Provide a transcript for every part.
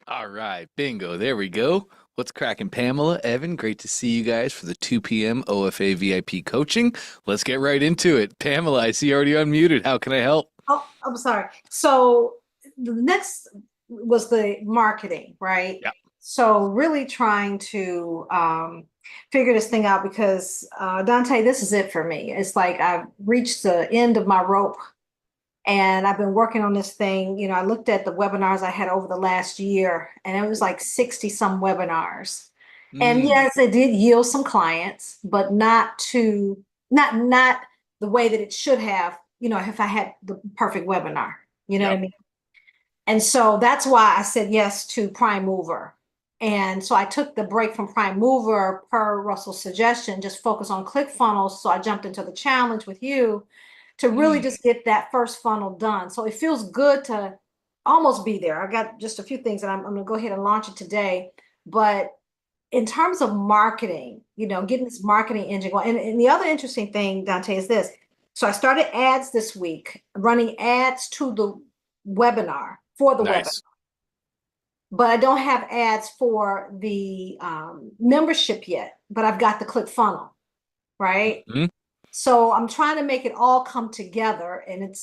All right, bingo. There we go. What's cracking, Pamela, Evan? Great to see you guys for the 2 p.m. OFA VIP coaching. Let's get right into it. Pamela, I see you already unmuted. How can I help? Oh, I'm sorry. So the next was the marketing, right? Yeah. So really trying to figure this thing out because Dante, this is it for me. It's like I've reached the end of my rope and I've been working on this thing. I looked at the webinars I had over the last year and it was like 60 some webinars. And Mm, yes, it did yield some clients, but not the way that it should have, if I had the perfect webinar. You know what I yep. mean? And so that's why I said yes to Prime Mover. And so I took the break from Prime Mover per Russell's suggestion, just focus on ClickFunnels. So I jumped into the challenge with you to really Mm. just get that first funnel done. So it feels good to almost be there. I got just a few things and I'm going to go ahead and launch it today. But in terms of marketing, getting this marketing engine going. And the other interesting thing, Dante, is this. So I started ads this week, running ads to the webinar for the webinar, Nice. but I don't have ads for the membership yet, but I've got the ClickFunnel, right? Mhm. So I'm trying to make it all come together. And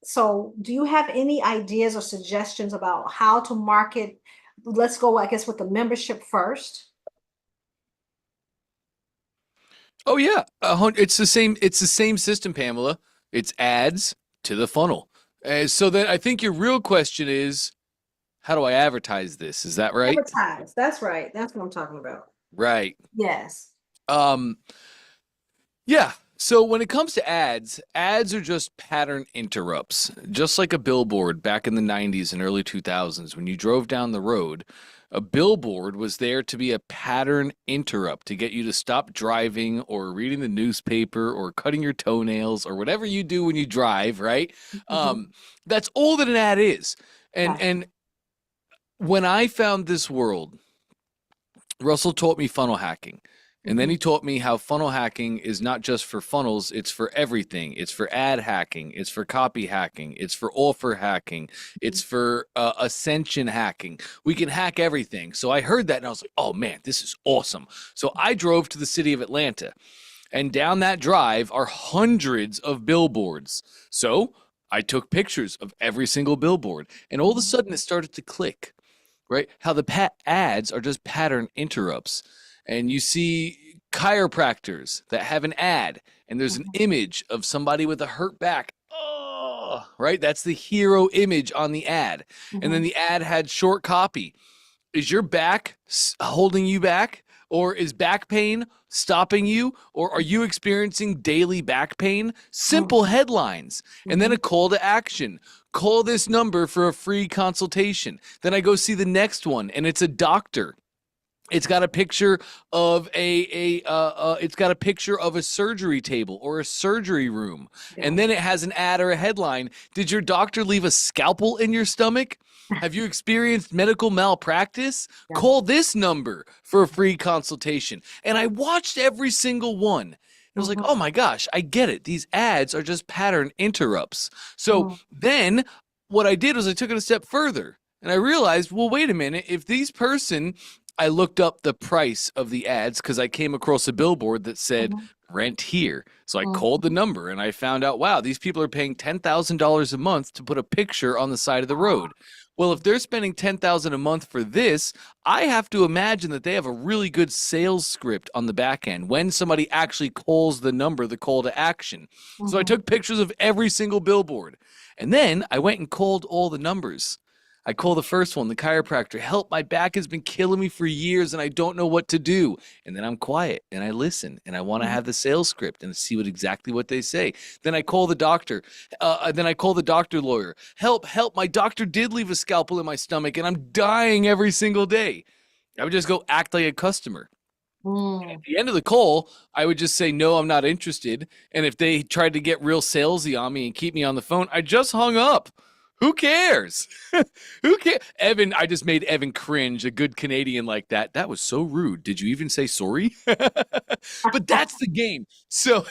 so do you have any ideas or suggestions about how to market? Let's go, I guess, with the membership first. Oh yeah, it's the same. It's the same system, Pamela. It's ads to the funnel. So then I think your real question is, how do I advertise this? Is that right? Advertise. That's right. That's what I'm talking about. Right. Yes. Um, Yeah. So when it comes to ads, ads are just pattern interrupts. Just like a billboard back in the 90s and early 2000s, when you drove down the road, a billboard was there to be a pattern interrupt to get you to stop driving or reading the newspaper or cutting your toenails or whatever you do when you drive, right? Mhm. That's all that an ad is. And Gotcha. and when I found this world, Russell taught me funnel hacking. And then Mhm. he taught me how funnel hacking is not just for funnels, it's for everything. It's for ad hacking, it's for copy hacking, it's for offer hacking, it's for ascension hacking. We can hack everything. So I heard that and I was like, oh man, this is awesome. So I drove to the city of Atlanta, and down that drive are hundreds of billboards. So I took pictures of every single billboard, and all of a Mhm. sudden it started to click, right? How the ads are just pattern interrupts. And you see chiropractors that have an ad and there's an Mhm. image of somebody with a hurt back. Oh, right? That's the hero image on the ad. And then Mhm. the ad had short copy. Is your back holding you back? Or is back pain stopping you? Or are you experiencing daily back pain? Simple Mhm. headlines. And then a Mhm. call to action. Call this number for a free consultation. Then I go see the next one, and it's a doctor. It's got a picture of it's got a picture of a surgery table or a surgery room. And then Gotcha. it has an ad or a headline. Did your doctor leave a scalpel in your stomach? Have you experienced medical malpractice? Yeah. Call this number for a free consultation. And I watched every single one. It was like, Mhm. oh my gosh, I get it. These ads are just pattern interrupts. So Mhm. then what I did was I took it a step further and I realized, well, wait a minute. If these person I looked up the price of the ads because I came across a billboard that said Mhm. rent here. So I called the Mhm. number and I found out, wow, these people are paying $10,000 a month to put a picture on the side of the road. Well, if they're spending 10,000 a month for this, I have to imagine that they have a really good sales script on the back end when somebody actually calls the number, the call to action. So I Mhm. took pictures of every single billboard. And then I went and called all the numbers. I call the first one, the chiropractor. Help, my back has been killing me for years and I don't know what to do. And then I'm quiet and I listen and I want to Mhm. have the sales script and see exactly what they say. Then I call the doctor. Then I call the doctor lawyer. Help, help, my doctor did leave a scalpel in my stomach and I'm dying every single day. I would just go act like a customer. At Mhm. the end of the call, I would just say, no, I'm not interested. And if they tried to get real salesy on me and keep me on the phone, I just hung up. Who cares? Who cares? Evan, I just made Evan cringe, a good Canadian like that. That was so rude. Did you even say sorry? But that's the game. So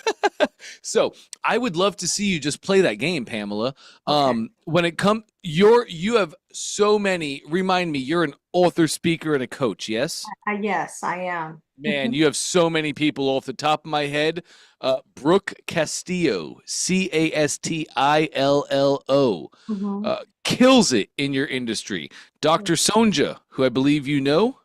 I would love to see you just play that game, Pamela. Okay. When it comes You have so many. Remind me, you're an author, speaker, and a coach, yes? Yes, I am. Man, you have so many people off the top of my head. Brooke Castillo, Castillo, Hmm. kills it in your industry. Dr. Sonja, who I believe you know,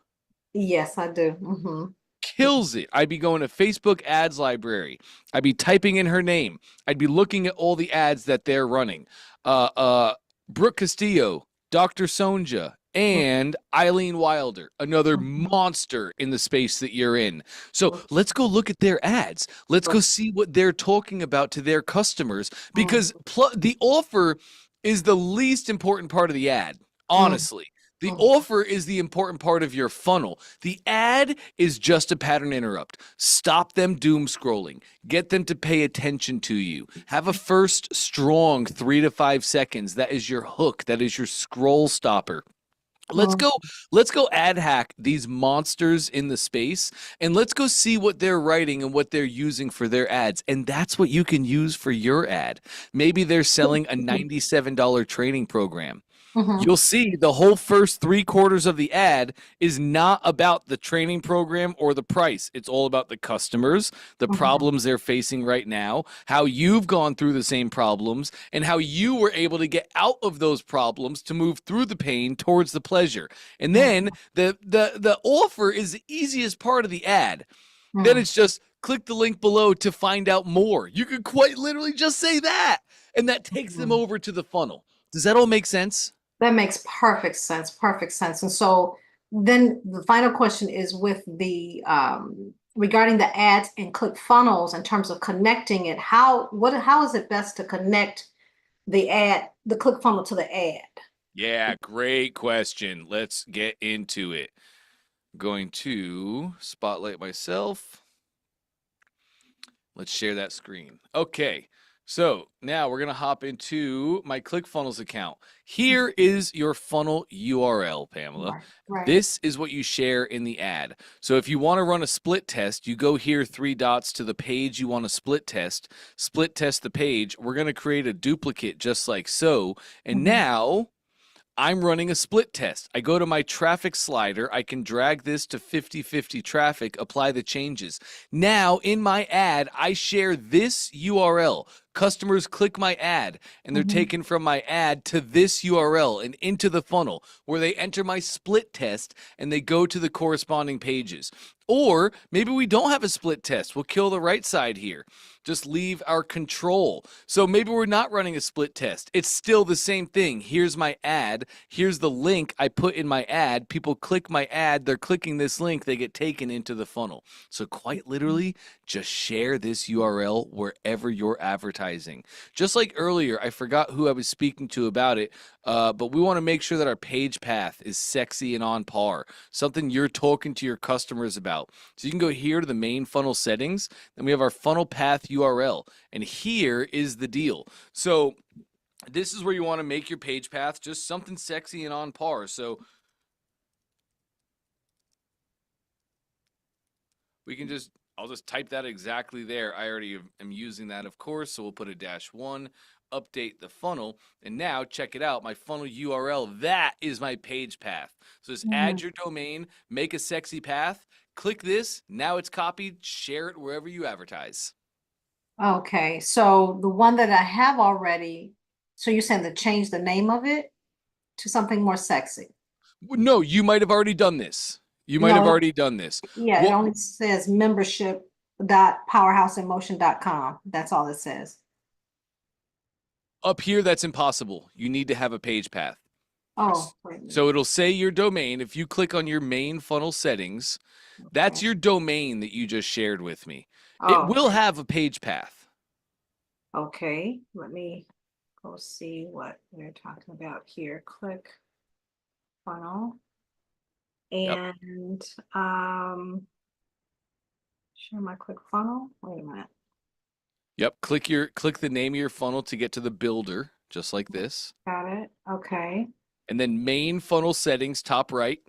Yes, I do. Hmm. kills it. I'd be going to Facebook ads library. I'd be typing in her name. I'd be looking at all the ads that they're running. Uh, uh, Brooke Castillo, Dr. Sonja, and Eileen Wilder, another monster in the space that you're in. So let's go look at their ads. Let's go see what they're talking about to their customers because the offer is the least important part of the ad, honestly. The offer is the important part of your funnel. The ad is just a pattern interrupt. Stop them doom scrolling. Get them to pay attention to you. Have a first strong 3 to 5 seconds. That is your hook. That is your scroll stopper. Let's go ad hack these monsters in the space and let's go see what they're writing and what they're using for their ads. And that's what you can use for your ad. Maybe they're selling a $97 training program. Hmm. You'll see the whole first 3 quarters of the ad is not about the training program or the price. It's all about the customers, the problems they're facing right now, how you've gone through the same problems, and how you were able to get out of those problems to move through the pain towards the pleasure. And then the offer is the easiest part of the ad. Then it's just click the link below to find out more. You could quite literally just say that, and that takes them over to the funnel. Does that all make sense? That makes perfect sense, perfect sense. And so then the final question is with the regarding the ads and click funnels in terms of connecting it, how is it best to connect the click funnel to the ad? Yeah, great question. Let's get into it. I'm going to spotlight myself. Let's share that screen. Okay. So now we're going to hop into my ClickFunnels account. Here is your funnel URL, Pamela. Right, right. This is what you share in the ad. So if you want to run a split test, you go here 3 dots to the page you want to split test the page. We're going to create a duplicate just like so. And now I'm running a split test. I go to my traffic slider. I can drag this to 50/50 traffic, apply the changes. Now, in my ad, I share this URL. Customers click my ad, and they're Mhm. taken from my ad to this URL and into the funnel where they enter my split test and they go to the corresponding pages. Or maybe we don't have a split test. We'll kill the right side here. Just leave our control. So maybe we're not running a split test. It's still the same thing. Here's my ad. Here's the link I put in my ad. People click my ad. They're clicking this link. They get taken into the funnel. So quite literally, just share this URL wherever you're advertising. Just like earlier, I forgot who I was speaking to about it, but we want to make sure that our page path is sexy and on par, something you're talking to your customers about. So you can go here to the main funnel settings, then we have our funnel path URL, and here is the deal. So this is where you want to make your page path just something sexy and on par. So we can just, I'll just type that exactly there. I already am using that, of course. So we'll put a -1, update the funnel. And now check it out. My funnel URL, that is my page path. So just add your domain, make a sexy path, click this. Now it's copied, share it wherever you advertise. Okay, so the one that I have already, so you're saying to change the name of it to something more sexy? No, you might have already done this. You might have No, already done this. yeah, it What only says membership.powerhouseemotion.com. That's all it says. up here, that's impossible. You need to have a page path. Oh, wait a So minute. it'll say your domain. If you click on your main funnel settings, that's Okay. your domain that you just shared with me. It Oh, will have a page path. okay. Let me go see what we're talking about here. Click funnel Yep. and share my click funnel. Wait a minute. Yep. Click the name of your funnel to get to the builder, just like this. Got it. Okay. And then main funnel settings, top right.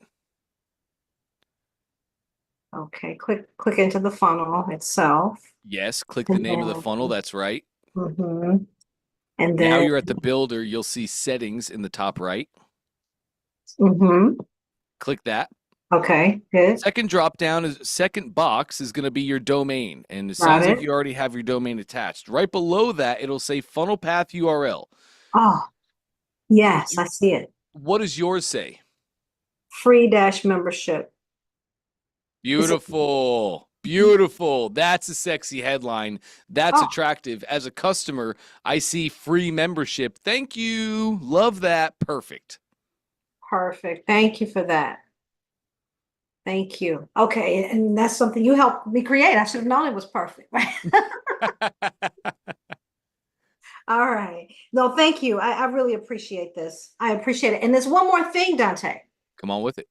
Okay. Click into the funnel itself. Yes, click the And name of the funnel. then That's right. mhm. And Now then, you're at the builder. You'll see settings in the top right. mm-hmm. Click that. Okay, good. Second box is going to be your domain. And it Got sounds like it. you already have your domain attached. Right below that, it'll say funnel path URL. Oh, yes, I see it. What does yours say? Free dash membership. Is it? Beautiful. Beautiful. That's a sexy headline. That's Oh, attractive. As a customer, I see free membership. Thank you. Love that. Perfect. perfect. Thank you for that. Thank you. Okay, and that's something you helped me create. I should have known it was perfect, right? All right. No, thank you. I really appreciate this. I appreciate it. And there's one more thing, Dante. Come on with it.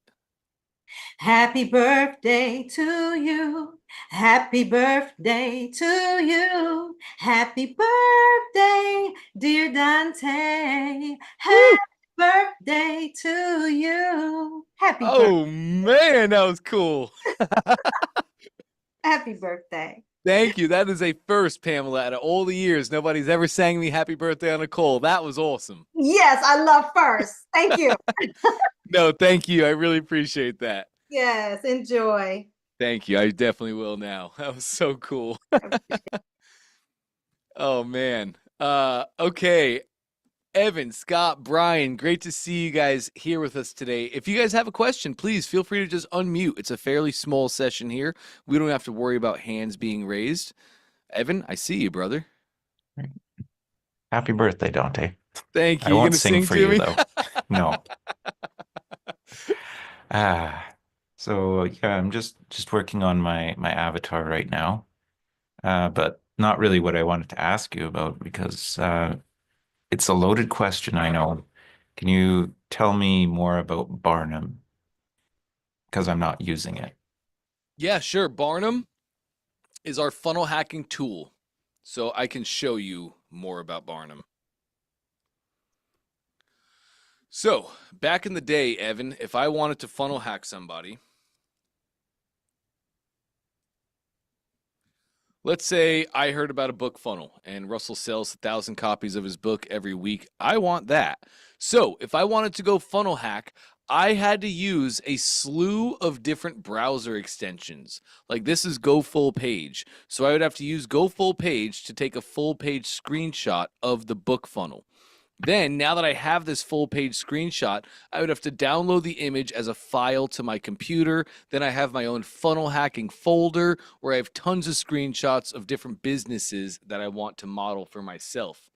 Happy birthday to you. Happy birthday to you. Happy birthday, dear Dante. Happy Woo. birthday to you. Happy birthday. Oh, man, that was cool. Happy birthday. Thank you. That is a first, Pamela. Out of all the years, nobody's ever sang me happy birthday on a call. That was awesome. Yes, I love first. Thank you. No, thank you. I really appreciate that. Yes, enjoy. Thank you. I definitely will now. That was so cool. Oh, man. Okay. Evan, Scott, Brian, great to see you guys here with us today. If you guys have a question, please feel free to just unmute. It's a fairly small session here. We don't have to worry about hands being raised. Evan, I see you, brother. Happy birthday, Dante. Thank I you. You won't gonna sing sing for to you, me? though. No. Ah, so yeah, I'm just working on my avatar right now. But not really what I wanted to ask you about because it's a loaded question, I know. Can you tell me more about Barnum? Because I'm not using it. Yeah, sure. Barnum is our funnel hacking tool. So I can show you more about Barnum. So back in the day, Evan, if I wanted to funnel hack somebody, let's say I heard about a book funnel and Russell sells 1,000 copies of his book every week. I want that. So if I wanted to go funnel hack, I had to use a slew of different browser extensions. Like this is Go Full Page. So I would have to use Go Full Page to take a full page screenshot of the book funnel. Then, now that I have this full page screenshot, I would have to download the image as a file to my computer. Then I have my own funnel hacking folder where I have tons of screenshots of different businesses that I want to model for myself.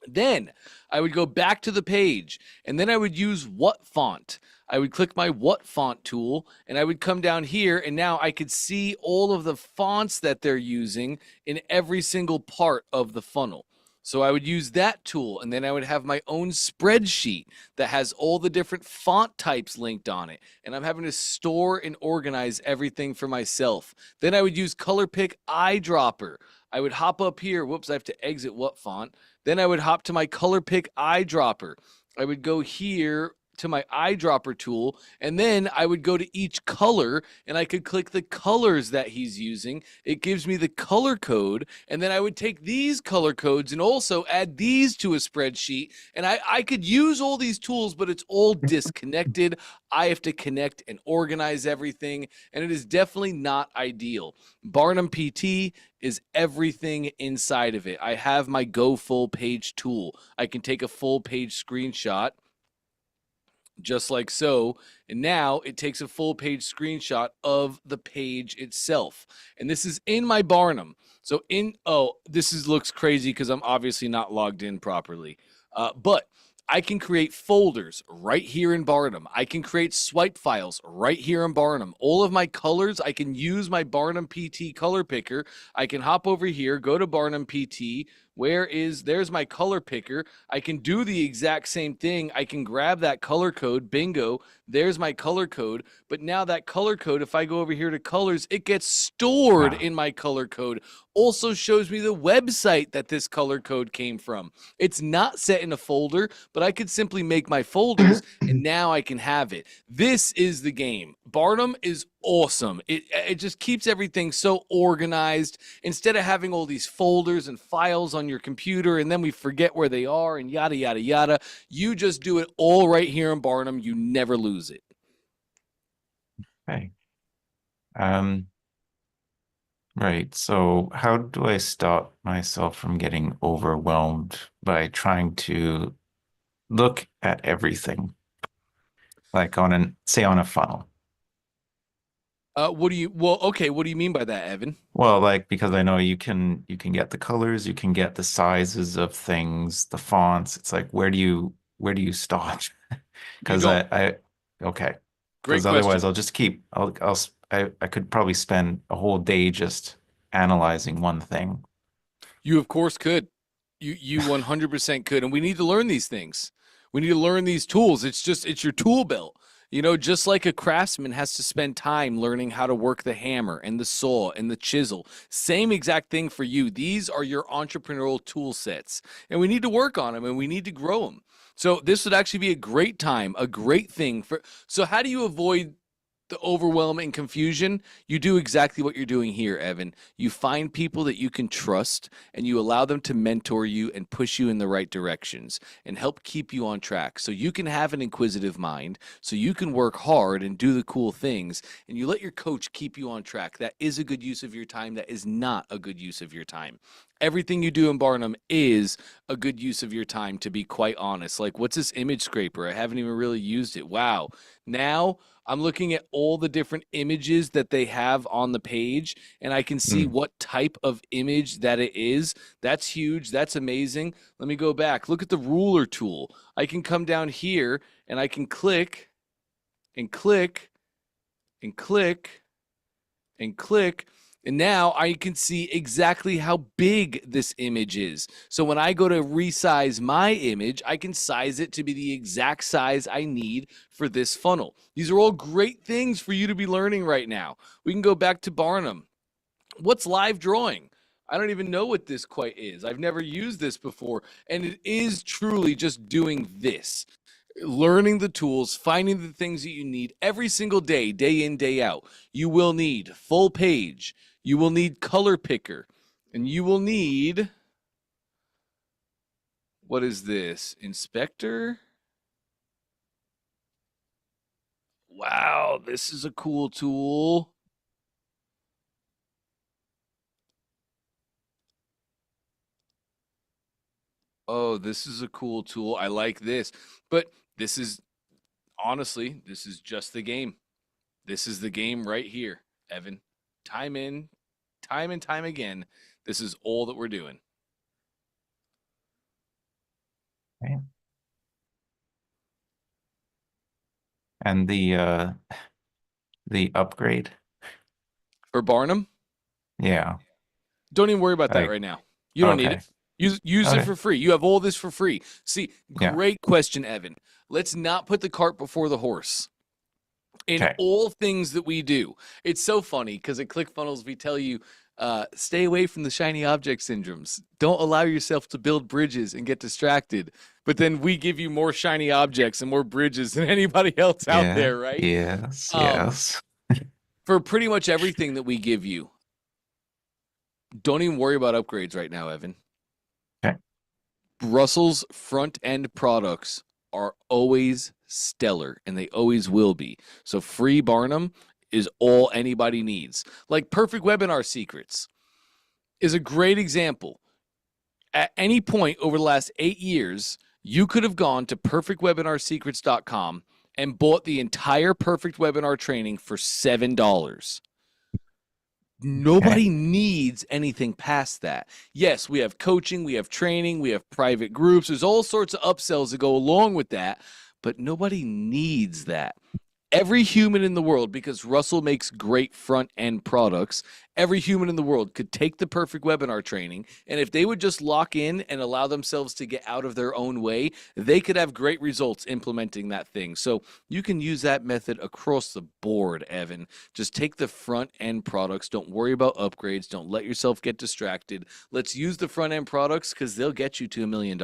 Then I would go back to the page and then I would use what font. I would click my what font tool and I would come down here and now I could see all of the fonts that they're using in every single part of the funnel. So I would use that tool and then I would have my own spreadsheet that has all the different font types linked on it. And I'm having to store and organize everything for myself. Then I would use color pick eyedropper. I would hop up here. Whoops, I have to exit what font. Then I would hop to my color pick eyedropper. I would go here to my eyedropper tool, and then I would go to each color and I could click the colors that he's using. It gives me the color code, and then I would take these color codes and also add these to a spreadsheet. And I could use all these tools, but it's all disconnected. I have to connect and organize everything, and it is definitely not ideal. Barnum PT is everything inside of it. I have my Go Full Page tool. I can take a full page screenshot just like so. And now it takes a full page screenshot of the page itself. And this is in my Barnum. So looks crazy because I'm obviously not logged in properly. But I can create folders right here in Barnum. I can create swipe files right here in Barnum. All of my colors, I can use my Barnum PT color picker. I can hop over here, go to Barnum PT. There's my color picker. I can do the exact same thing. I can grab that color code, bingo, there's my color code. But now that color code, if I go over here to colors, it gets stored in my color code. Also shows me the website that this color code came from. It's not set in a folder, but I could simply make my folders and now I can have it. This is the game. Barnum is awesome. It just keeps everything so organized. Instead of having all these folders and files on your computer and then we forget where they are and yada, yada, yada, you just do it all right here in Barnum. You never lose it. Okay. Right. So how do I stop myself from getting overwhelmed by trying to look at everything, like say on a funnel? What do you mean by that, Evan? Well, like because I know you can get the colors, you can get the sizes of things, the fonts. It's like where do you stop? You Because don't. I okay. Great Because question. otherwise I'll just keep I could probably spend a whole day just analyzing one thing. You of course could. You 100% could, and we need to learn these things. We need to learn these tools. It's your tool belt. Just like a craftsman has to spend time learning how to work the hammer and the saw and the chisel. Same exact thing for you. These are your entrepreneurial tool sets, and we need to work on them and we need to grow them. So this would actually be a great time, a great thing for. So how do you avoid the overwhelm and confusion? You do exactly what you're doing here, Evan. You find people that you can trust and you allow them to mentor you and push you in the right directions and help keep you on track so you can have an inquisitive mind, so you can work hard and do the cool things, and you let your coach keep you on track. That is a good use of your time. That is not a good use of your time. Everything you do in Barnum is a good use of your time, to be quite honest. Like, what's this image scraper? I haven't even really used it. Wow. Now I'm looking at all the different images that they have on the page, and I can see Hmm. what type of image that it is. That's huge. That's amazing. Let me go back. Look at the ruler tool. I can come down here and I can click and click and click and click. And now I can see exactly how big this image is. So when I go to resize my image, I can size it to be the exact size I need for this funnel. These are all great things for you to be learning right now. We can go back to Barnum. What's live drawing? I don't even know what this quite is. I've never used this before. And it is truly just doing this, learning the tools, finding the things that you need every single day, day in, day out. You will need full page. You will need color picker. And you will need, what is this? Inspector? Wow, this is a cool tool. Oh, this is a cool tool. I like this. But this is, honestly, this is just the game. This is the game right here, Evan. Time in, time and time again. This is all that we're doing. Okay. And the upgrade. For Barnum, Yeah. don't even worry about that Like right now. You don't need okay. it. Use it Okay. for free. You have all this for free. See, Yeah. great question, Evan. Let's not put the cart before the horse. In Okay. all things that we do, it's so funny because at ClickFunnels we tell you, stay away from the shiny object syndromes. Don't allow yourself to build bridges and get distracted. But then we give you more shiny objects and more bridges than anybody else out Yeah. there, right? Yes. Um, Yes. for pretty much everything that we give you, don't even worry about upgrades right now, Evan. Okay. Russell's front end products are always stellar and they always will be. So free Barnum is all anybody needs. Like Perfect Webinar Secrets is a great example. At any point over the last 8 years, you could have gone to perfectwebinarsecrets.com and bought the entire Perfect Webinar training for $7. Okay. Nobody needs anything past that. Yes, we have coaching, we have training, we have private groups. There's all sorts of upsells that go along with that, but nobody needs that. Every human in the world, because Russell makes great front end products, every human in the world could take the Perfect Webinar training. And if they would just lock in and allow themselves to get out of their own way, they could have great results implementing that thing. So you can use that method across the board, Evan. Just take the front end products. Don't worry about upgrades. Don't let yourself get distracted. Let's use the front end products because they'll get you to $1 million.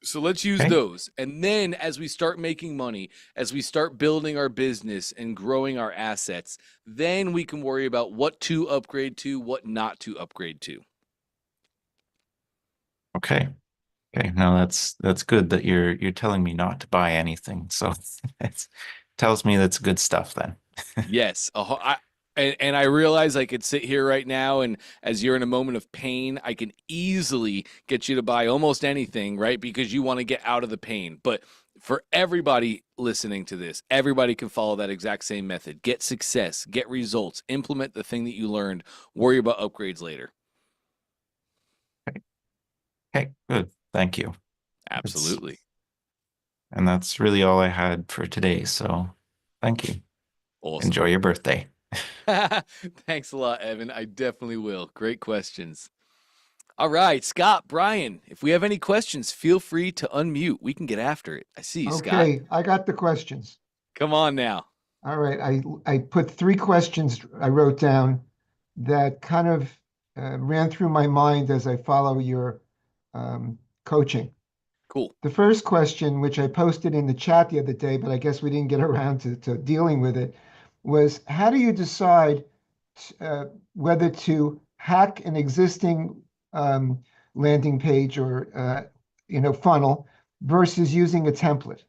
So let's use Okay. those. And then as we start making money, as we start building our business and growing our assets, then we can worry about what to upgrade to, what not to upgrade to. Okay. Okay. No, that's good that you're telling me not to buy anything. So it tells me that's good stuff then. Yes. And I realize I could sit here right now, and as you're in a moment of pain, I can easily get you to buy almost anything, right? Because you want to get out of the pain. But for everybody listening to this, everybody can follow that exact same method. Get success, get results, implement the thing that you learned, worry about upgrades later. Okay, good. Thank you. Absolutely. And that's really all I had for today. So thank you. Awesome. Enjoy your birthday. Thanks a lot, Evan. I definitely will. Great questions. All right, Scott, Brian, if we have any questions, feel free to unmute. We can get after it. I see you, Scott. Okay, I got the questions. Come on now. All right, I put 3 questions I wrote down that kind of ran through my mind as I follow your coaching. Cool. The first question, which I posted in the chat the other day, but I guess we didn't get around to dealing with it, was how do you decide whether to hack an existing landing page or funnel versus using a template?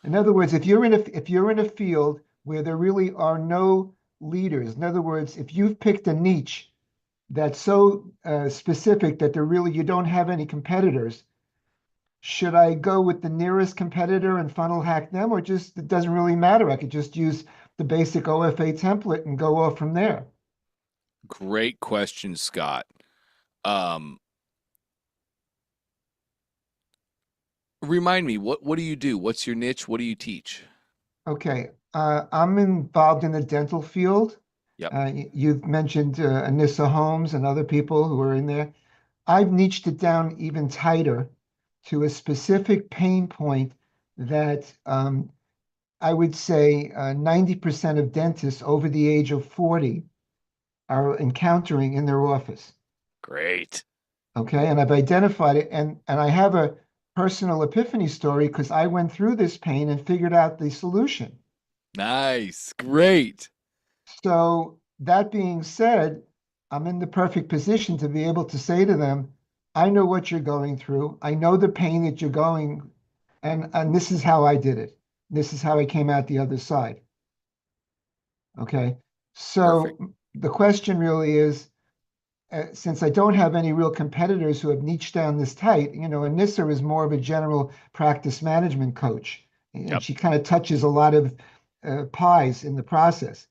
In other words, if you're in a field where there really are no leaders, in other words, if you've picked a niche that's so specific that you don't have any competitors, should I go with the nearest competitor and funnel hack them, or just it doesn't really matter? I could just use the basic OFA template and go off from there. Great question, Scott. Remind me, what do you do? What's your niche? What do you teach? Okay, I'm involved in the dental field. Yep. You've mentioned Anissa Holmes and other people who are in there. I've niched it down even tighter to a specific pain point that I would say 90% of dentists over the age of 40 are encountering in their office. Great. Okay, and I've identified it, and I have a personal epiphany story because I went through this pain and figured out the solution. Nice. Great. So that being said, I'm in the perfect position to be able to say to them, I know what you're going through. I know the pain that you're going, and this is how I did it. This is how I came out the other side. Okay. So Perfect. the question really is, since I don't have any real competitors who have niched down this tight, Anissa is more of a general practice management coach, and Yep. she kind of touches a lot of pies in the process.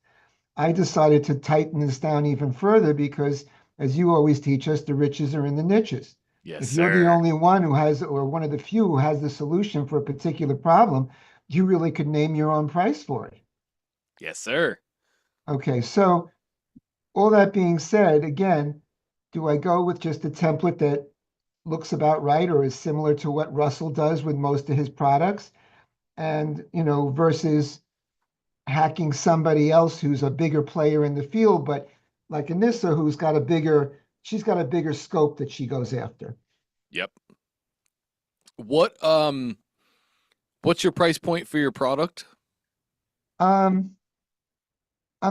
I decided to tighten this down even further because, as you always teach us, the riches are in the niches. Yes, If you're the sir. only one who has, or one of the few who has the solution for a particular problem, you really could name your own price for it. Yes, sir. Okay, so all that being said, again, do I go with just a template that looks about right or is similar to what Russell does with most of his products? And, versus hacking somebody else who's a bigger player in the field, but like Anissa, she's got a bigger scope that she goes after. Yep. What's your price point for your product? I'm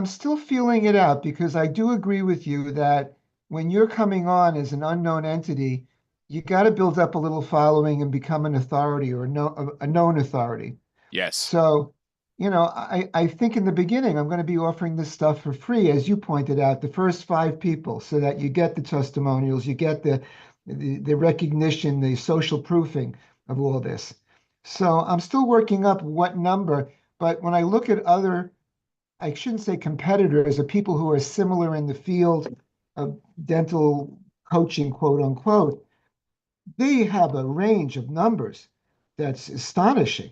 still feeling it out because I do agree with you that when you're coming on as an unknown entity, you got to build up a little following and become an authority or a known authority. Yes. So, I think in the beginning, I'm going to be offering this stuff for free, as you pointed out, the first 5 people, so that you get the testimonials, you get the recognition, the social proofing of all this. So I'm still working up what number, but when I look at other, I shouldn't say competitors, or people who are similar in the field of dental coaching, quote unquote, they have a range of numbers that's astonishing.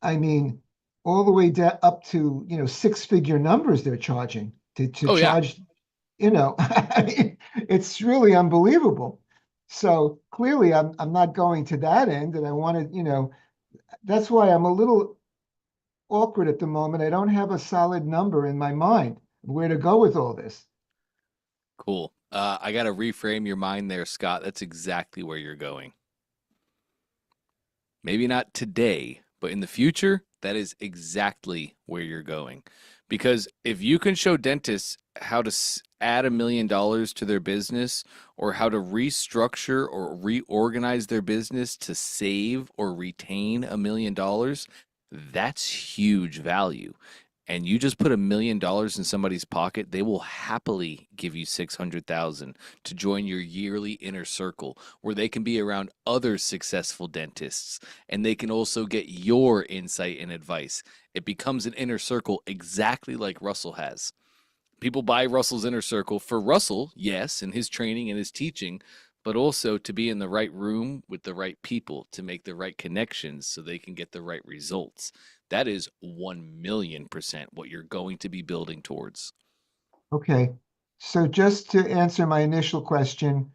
I mean, all the way up to 6-figure numbers they're charging to Oh, yeah. charge. I mean, it's really unbelievable. So clearly, I'm not going to that end, and I wanted, that's why I'm a little awkward at the moment. I don't have a solid number in my mind of where to go with all this. Cool. I got to reframe your mind there, Scott. That's exactly where you're going. Maybe not today, but in the future, that is exactly where you're going. Because if you can show dentists how to add $1 million to their business, or how to restructure or reorganize their business to save or retain $1 million, that's huge value. And you just put $1 million in somebody's pocket, they will happily give you 600,000 to join your yearly inner circle, where they can be around other successful dentists, and they can also get your insight and advice. It becomes an inner circle exactly like Russell has. People buy Russell's inner circle for Russell, yes, and his training and his teaching, but also to be in the right room with the right people to make the right connections so they can get the right results. That is 1,000,000% what you're going to be building towards. Okay. So just to answer my initial question,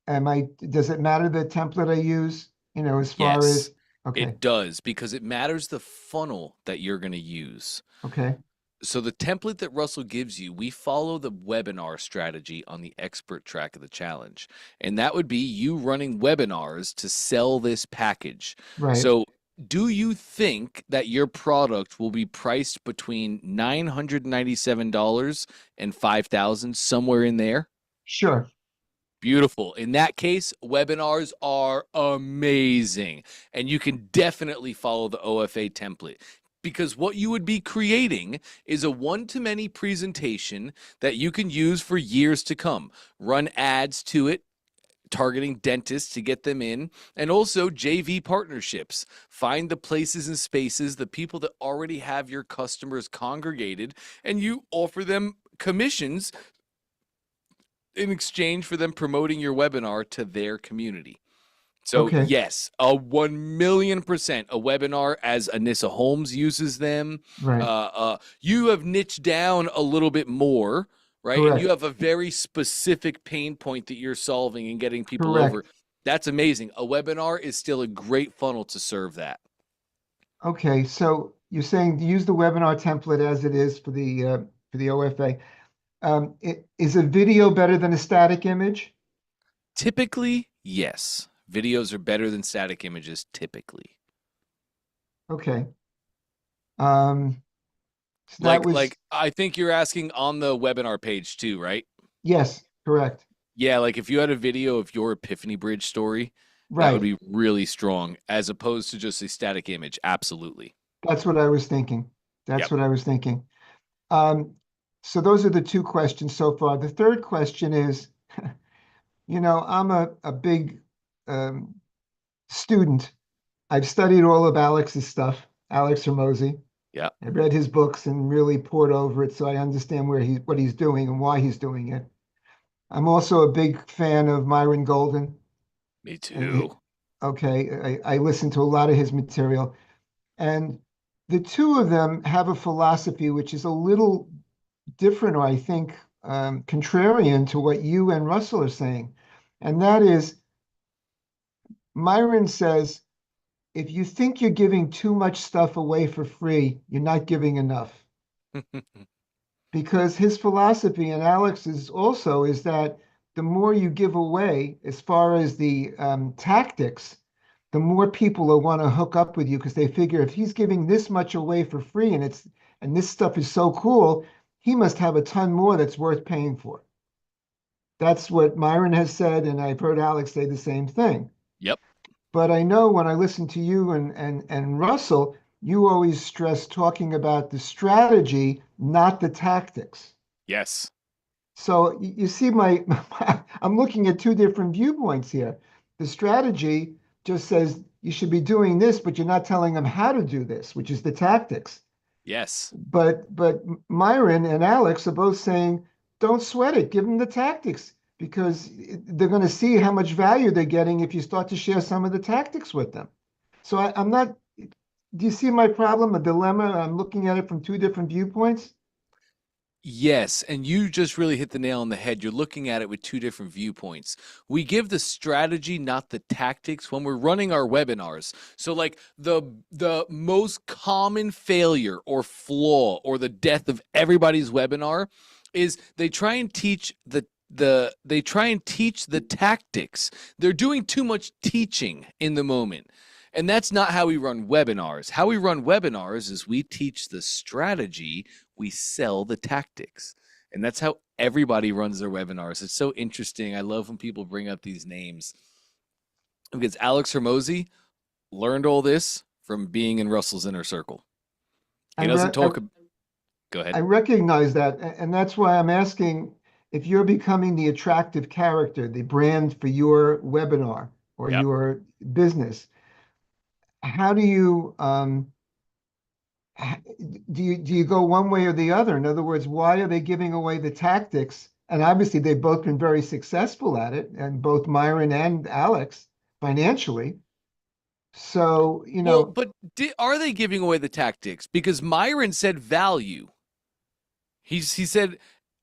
does it matter the template I use, as far Yes, as, okay, it does, because it matters the funnel that you're going to use. okay, So the template that Russell gives you, we follow the webinar strategy on the expert track of the challenge. And that would be you running webinars to sell this package. right. So do you think that your product will be priced between $997 and $5,000, somewhere in there? Sure. Beautiful. In that case, webinars are amazing. And you can definitely follow the OFA template, because what you would be creating is a one-to-many presentation that you can use for years to come. Run ads to it, targeting dentists to get them in, and also JV partnerships. Find the places and spaces, the people that already have your customers congregated, and you offer them commissions in exchange for them promoting your webinar to their community. So Okay, yes, a 1,000,000% a webinar as Anissa Holmes uses them. right. You have niched down a little bit more, right? And you Correct. have a very specific pain point that you're solving and getting people over. Correct. That's amazing. A webinar is still a great funnel to serve that. Okay, so you're saying to use the webinar template as it is for the OFA. Is a video better than a static image? Typically, yes. Videos are better than static images typically. Okay. So that was, Like I think you're asking on the webinar page too, right? yes, correct. Yeah, like if you had a video of your Epiphany Bridge story, that would Right. be really strong, as opposed to just a static image. Absolutely. That's what I was thinking. That's Yep. what I was thinking. Um, so those are the two questions so far. The third question is, I'm a big um, student. I've studied all of Alex's stuff, Alex Hermosi. Yeah. I read his books and really poured over it, so I understand what he's doing and why he's doing it. I'm also a big fan of Myron Golden. Me And too. okay, I listen to a lot of his material. And the two of them have a philosophy which is a little different, or I think contrarian to what you and Russell are saying. And that is, Myron says, if you think you're giving too much stuff away for free, you're not giving enough. Because his philosophy, and Alex's also, is that the more you give away as far as the tactics, the more people will want to hook up with you, because they figure if he's giving this much away for free and this stuff is so cool, he must have a ton more that's worth paying for. That's what Myron has said, and I've heard Alex say the same thing. Yep. But I know when I listen to you and Russell, you always stress talking about the strategy, not the tactics. Yes. So you see I'm looking at two different viewpoints here. The strategy just says you should be doing this, but you're not telling them how to do this, which is the tactics. Yes. But Myron and Alex are both saying, don't sweat it, give them the tactics, because they're going to see how much value they're getting if you start to share some of the tactics with them. So I'm not, do you see my problem, a dilemma? I'm looking at it from two different viewpoints. Yes, and you just really hit the nail on the head. You're looking at it with two different viewpoints. We give the strategy, not the tactics, when we're running our webinars. So like the most common failure or flaw or the death of everybody's webinar is they try and teach the tactics. They're doing too much teaching in the moment. And that's not how we run webinars. How we run webinars is we teach the strategy, we sell the tactics. And that's how everybody runs their webinars. It's so interesting. I love when people bring up these names because Alex Hermosi learned all this from being in Russell's inner circle. He doesn't talk. Go I ahead. recognize that, and that's why I'm asking if you're becoming the attractive character, the brand for your webinar or Yep. your business. How do you do you go one way or the other? In other words, why are they giving away the tactics? And obviously, they've both been very successful at it, and both Myron and Alex financially. So, you Well, know, but are they giving away the tactics? Because Myron said value. He said,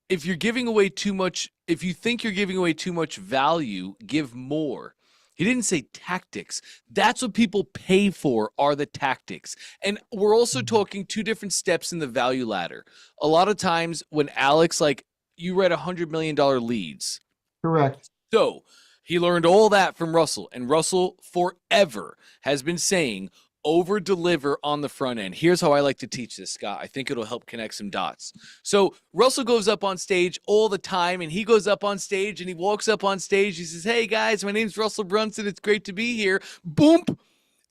if you're giving away too much, if you think you're giving away too much value, give more. He didn't say tactics. That's what people pay for, are the tactics. And we're also talking two different steps in the value ladder. A lot of times when Alex, like, you read $100 million leads. correct. So he learned all that from Russell, and Russell forever has been saying over deliver on the front end. Here's how I like to teach this, Scott. I think it'll help connect some dots. So Russell goes up on stage all the time, and he goes up on stage and he walks up on stage. He says, "Hey guys, my name's Russell Brunson. It's great to be here." Boom.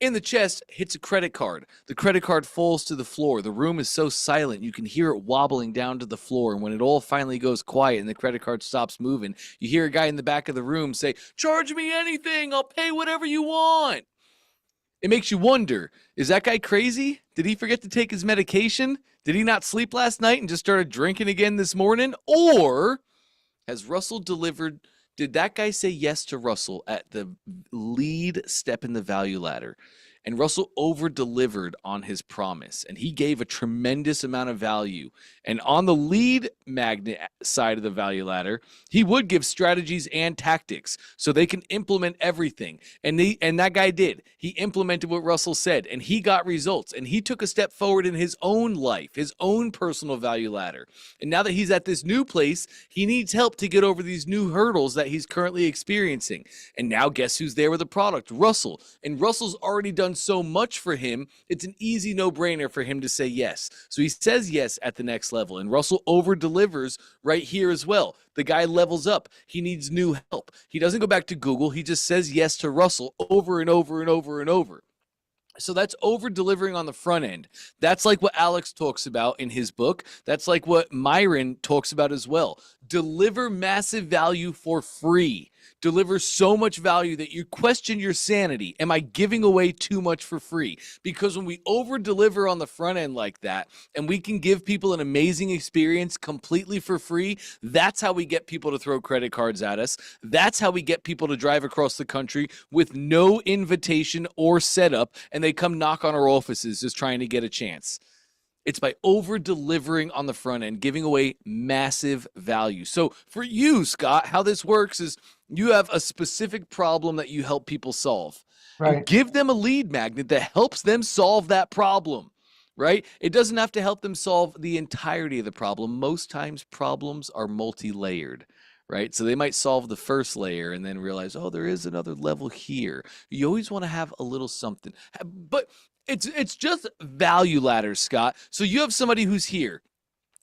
In the chest, hits a credit card. The credit card falls to the floor. The room is so silent, you can hear it wobbling down to the floor. And when it all finally goes quiet and the credit card stops moving, you hear a guy in the back of the room say, "Charge me anything. I'll pay whatever you want." It makes you wonder, is that guy crazy? Did he forget to take his medication? Did he not sleep last night and just started drinking again this morning? Or has Russell delivered? Did that guy say yes to Russell at the lead step in the value ladder? And Russell over-delivered on his promise, and he gave a tremendous amount of value. And on the lead magnet side of the value ladder, he would give strategies and tactics so they can implement everything. And that guy did. He implemented what Russell said, and he got results. And he took a step forward in his own life, his own personal value ladder. And now that he's at this new place, he needs help to get over these new hurdles that he's currently experiencing. And now guess who's there with the product? Russell. And Russell's already done so much for him, it's an easy no-brainer for him to say yes. So he says yes at the next level, and Russell over-delivers right here as well. The guy levels up. He needs new help. He doesn't go back to Google. He just says yes to Russell over and over and over and over. So that's over-delivering on the front end. That's like what Alex talks about in his book. That's like what Myron talks about as well. Deliver massive value for free. Deliver so much value that you question your sanity. Am I giving away too much for free? Because when we over-deliver on the front end like that, and we can give people an amazing experience completely for free, that's how we get people to throw credit cards at us. That's how we get people to drive across the country with no invitation or setup, and they come knock on our offices just trying to get a chance. It's by over-delivering on the front end, giving away massive value. So for you, Scott, how this works is you have a specific problem that you help people solve. Right. And give them a lead magnet that helps them solve that problem, right? It doesn't have to help them solve the entirety of the problem. Most times problems are multi-layered, right? So they might solve the first layer and then realize, oh, there is another level here. You always want to have a little something. But it's just value ladders, Scott. So you have somebody who's here.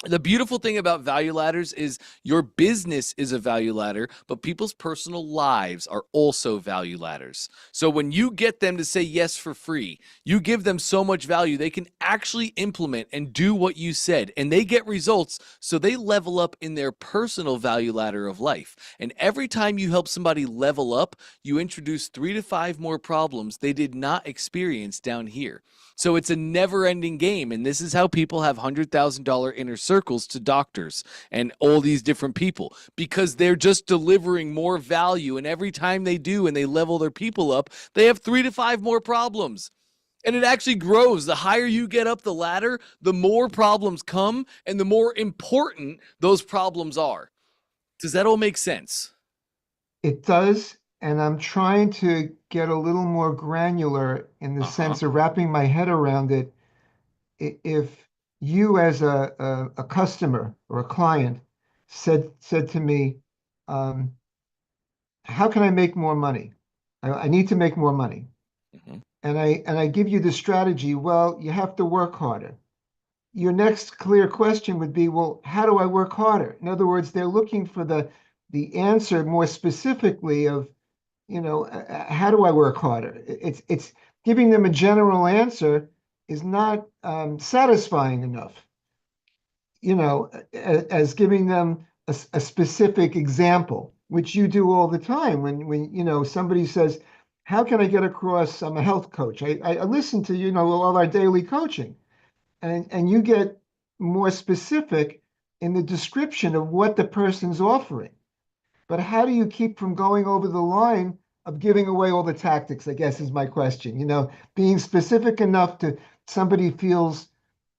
The beautiful thing about value ladders is your business is a value ladder, but people's personal lives are also value ladders. So when you get them to say yes for free, you give them so much value, they can actually implement and do what you said, and they get results, so they level up in their personal value ladder of life. And every time you help somebody level up, you introduce 3 to 5 more problems they did not experience down here. So it's a never-ending game, and this is how people have $100,000 inner circles to doctors and all these different people, because they're just delivering more value, and every time they do and they level their people up, they have 3 to 5 more problems. And it actually grows. The higher you get up the ladder, the more problems come, and the more important those problems are. Does that all make sense? It does, and I'm trying to get a little more granular in the sense of wrapping my head around it. If you, as a customer or a client, said to me, "How can I make more money? I need to make more money." Mhm. and I give you the strategy, well, you have to work harder. Your next clear question would be, well, how do I work harder? In other words, they're looking for the answer more specifically of, how do I work harder? It's giving them a general answer is not satisfying enough. As giving them a specific example, which you do all the time when somebody says, how can I get across I'm a health coach? I listen to all our daily coaching, and you get more specific in the description of what the person's offering. But how do you keep from going over the line of giving away all the tactics, I guess is my question. Being specific enough to somebody feels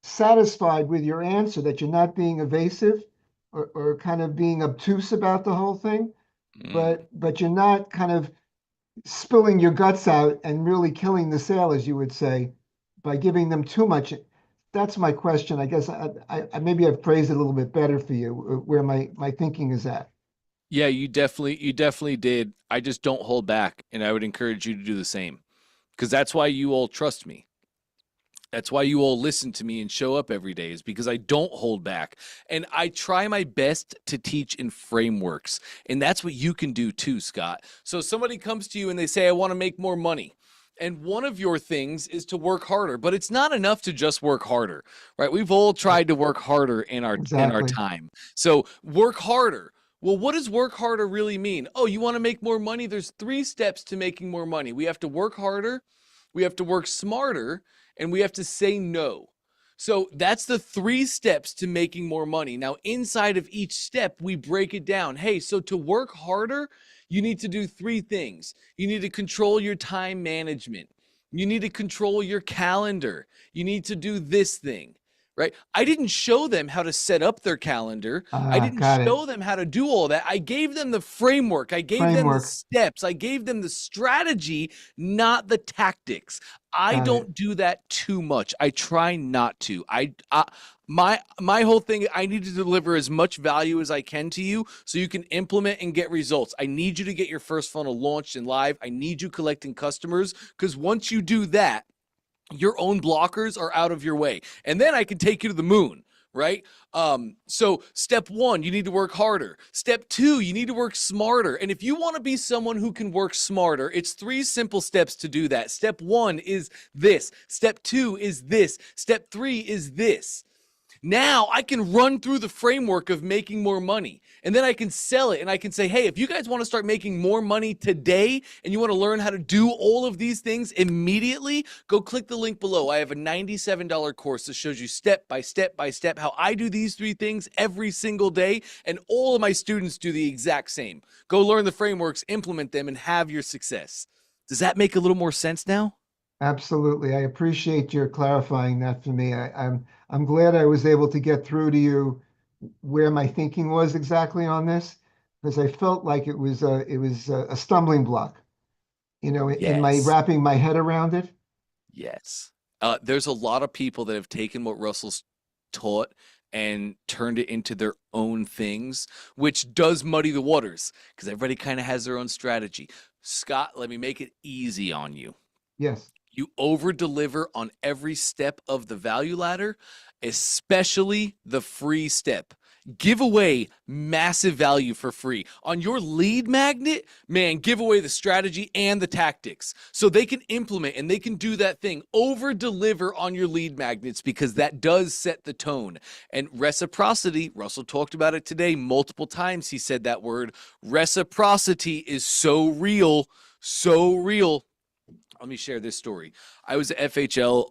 satisfied with your answer, that you're not being evasive or kind of being obtuse about the whole thing, but you're not kind of spilling your guts out and really killing the sale, as you would say, by giving them too much. That's my question. I guess I maybe I've phrased it a little bit better for you, where my thinking is at. Yeah, you definitely did. I just don't hold back, and I would encourage you to do the same, because that's why you all trust me. That's why you all listen to me and show up every day, is because I don't hold back. And I try my best to teach in frameworks. And that's what you can do too, Scott. So somebody comes to you and they say, I want to make more money. And one of your things is to work harder, but it's not enough to just work harder, right? We've all tried to work harder in our Exactly. time. So work harder. Well, what does work harder really mean? Oh, you want to make more money? There's 3 steps to making more money. We have to work harder, we have to work smarter, and we have to say no. So that's the 3 steps to making more money. Now, inside of each step, we break it down. Hey, so to work harder, you need to do 3 things. You need to control your time management. You need to control your calendar. You need to do this thing, right? I didn't show them how to set up their calendar. I didn't Got it. show them how to do all that. I gave them the framework. I gave them the Framework. steps. I gave them the strategy, not the tactics. I Got don't do that too much. I try not to. My whole thing, I need to deliver as much value as I can to you so you can implement and get results. I need you to get your first funnel launched and live. I need you collecting customers, because once you do that, your own blockers are out of your way. And then I can take you to the moon, right? So step 1, you need to work harder. Step 2, you need to work smarter. And if you want to be someone who can work smarter, it's 3 simple steps to do that. Step 1 is this. Step 2 is this. Step 3 is this. Now I can run through the framework of making more money, and then I can sell it, and I can say, hey, if you guys want to start making more money today and you want to learn how to do all of these things immediately, go click the link below. I have a $97 course that shows you step by step by step how I do these 3 things every single day, and all of my students do the exact same. Go learn the frameworks, implement them, and have your success. Does that make a little more sense now? Absolutely. I appreciate your clarifying that for me. I'm glad I was able to get through to you where my thinking was exactly on this, because I felt like it was a stumbling block, in my Yes. wrapping my head around it. Yes. There's a lot of people that have taken what Russell's taught and turned it into their own things, which does muddy the waters, because everybody kind of has their own strategy. Scott, let me make it easy on you. Yes. You over deliver on every step of the value ladder, especially the free step. Give away massive value for free. On your lead magnet, man, give away the strategy and the tactics so they can implement and they can do that thing. Over deliver on your lead magnets, because that does set the tone. And reciprocity, Russell talked about it today multiple times. He said that word. Reciprocity is so real, so real. Let me share this story. I was at FHL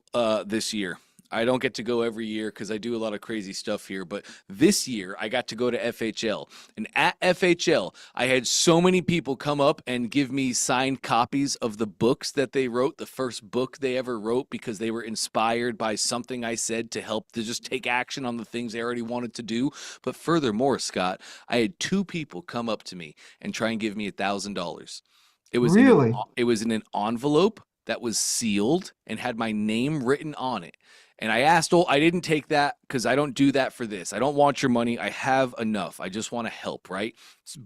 this year. I don't get to go every year because I do a lot of crazy stuff here, but this year I got to go to FHL. And at FHL, I had so many people come up and give me signed copies of the books that they wrote, the first book they ever wrote, because they were inspired by something I said to help to just take action on the things they already wanted to do. But furthermore, Scott, I had 2 people come up to me and try and give me $1,000. It was Really? it was in an envelope that was sealed and had my name written on it. And I asked, oh, I didn't take that because I don't do that for this. I don't want your money. I have enough. I just want to help, right?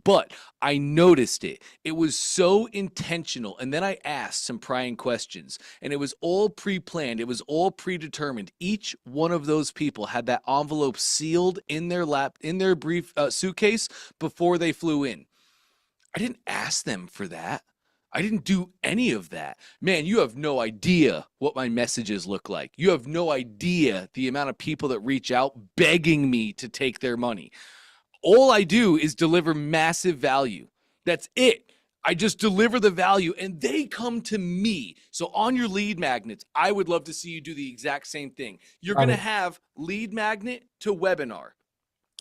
But I noticed it. It was so intentional. And then I asked some prying questions, and it was all pre-planned. It was all predetermined. Each one of those people had that envelope sealed in their brief suitcase before they flew in. I didn't ask them for that. I didn't do any of that. Man, you have no idea what my messages look like. You have no idea the amount of people that reach out begging me to take their money. All I do is deliver massive value. That's it. I just deliver the value and they come to me. So on your lead magnets, I would love to see you do the exact same thing. You're going to have lead magnet to webinar.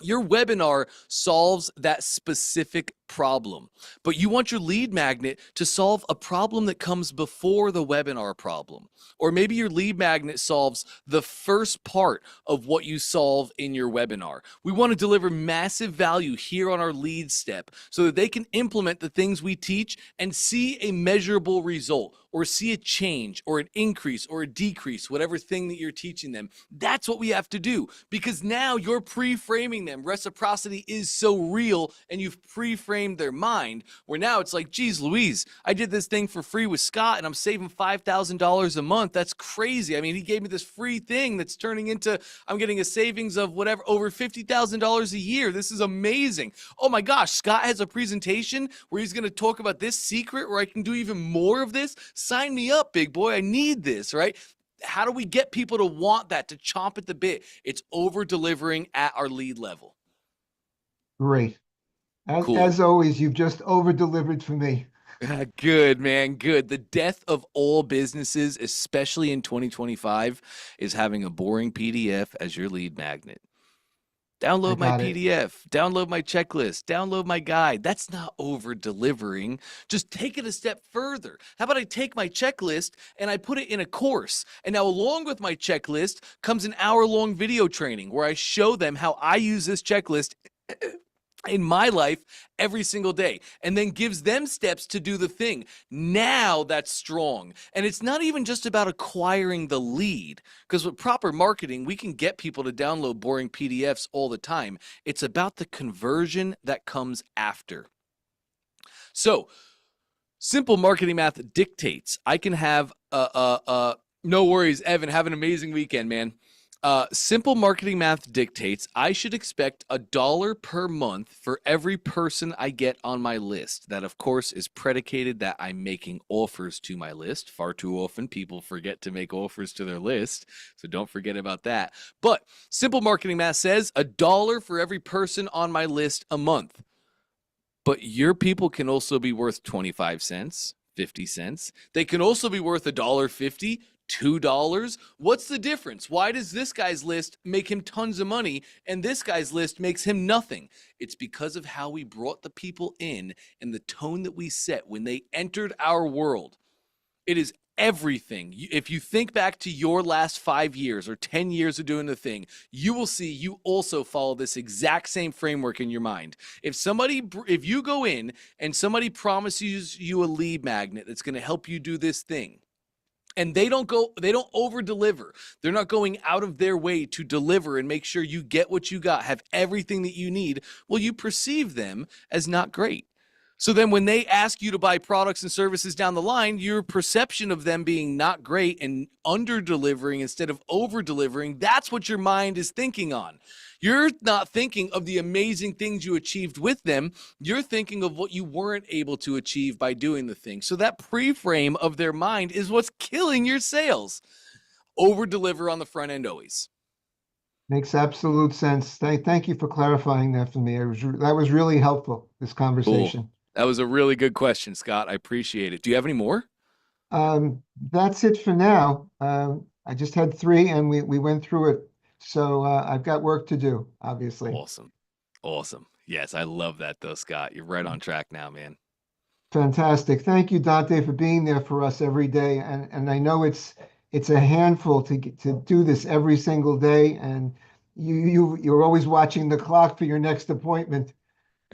Your webinar solves that specific problem, but you want your lead magnet to solve a problem that comes before the webinar problem. Or maybe your lead magnet solves the first part of what you solve in your webinar. We want to deliver massive value here on our lead step so that they can implement the things we teach and see a measurable result, or see a change or an increase or a decrease, whatever thing that you're teaching them. That's what we have to do, because now you're pre-framing them. Reciprocity is so real, and you've pre-framed their mind, where now it's like, geez Louise, I did this thing for free with Scott and I'm saving $5,000 a month. That's crazy. I mean, he gave me this free thing that's turning into, I'm getting a savings of whatever, over $50,000 a year. This is amazing. Oh my gosh, Scott has a presentation where he's going to talk about this secret where I can do even more of this. Sign me up, big boy. I need this, right? How do we get people to want that, to chomp at the bit? It's over delivering at our lead level. Great. Cool. As always, you've just over delivered for me. Good, man. Good. The death of all businesses, especially in 2025, is having a boring PDF as your lead magnet. Download my PDF, download my checklist, download my guide. That's not over delivering. Just take it a step further. How about I take my checklist and I put it in a course? And now along with my checklist comes an hour-long video training where I show them how I use this checklist in my life every single day, and then gives them steps to do the thing. Now that's strong. And it's not even just about acquiring the lead, because with proper marketing, we can get people to download boring PDFs all the time. It's about the conversion that comes after. So simple marketing math dictates I can have no worries, Evan, have an amazing weekend, man. Simple marketing math dictates I should expect $1 per month for every person I get on my list. That, of course, is predicated that I'm making offers to my list. Far too often, people forget to make offers to their list, so don't forget about that. But simple marketing math says $1 for every person on my list a month. But your people can also be worth 25 cents, 50 cents. They can also be worth $1.50. $2? What's the difference? Why does this guy's list make him tons of money and this guy's list makes him nothing? It's because of how we brought the people in and the tone that we set when they entered our world. It is everything. If you think back to your last 5 years or 10 years of doing the thing, you will see you also follow this exact same framework in your mind. If you go in and somebody promises you a lead magnet that's going to help you do this thing, and they don't over deliver. They're not going out of their way to deliver and make sure you get what you got, have everything that you need. Well, you perceive them as not great. So then when they ask you to buy products and services down the line, your perception of them being not great and under delivering instead of over delivering, that's what your mind is thinking on. You're not thinking of the amazing things you achieved with them. You're thinking of what you weren't able to achieve by doing the thing. So that pre-frame of their mind is what's killing your sales. Over deliver on the front end always. Makes absolute sense. Thank you for clarifying that for me. That was really helpful, this conversation. Cool. That was a really good question, Scott. I appreciate it. Do you have any more? That's it for now. I just had 3 and we went through it. So I've got work to do, obviously. Awesome. Yes, I love that though, Scott. You're right on track now, man. Fantastic. Thank you, Dante, for being there for us every day. And I know it's a handful to do this every single day. And you're always watching the clock for your next appointment.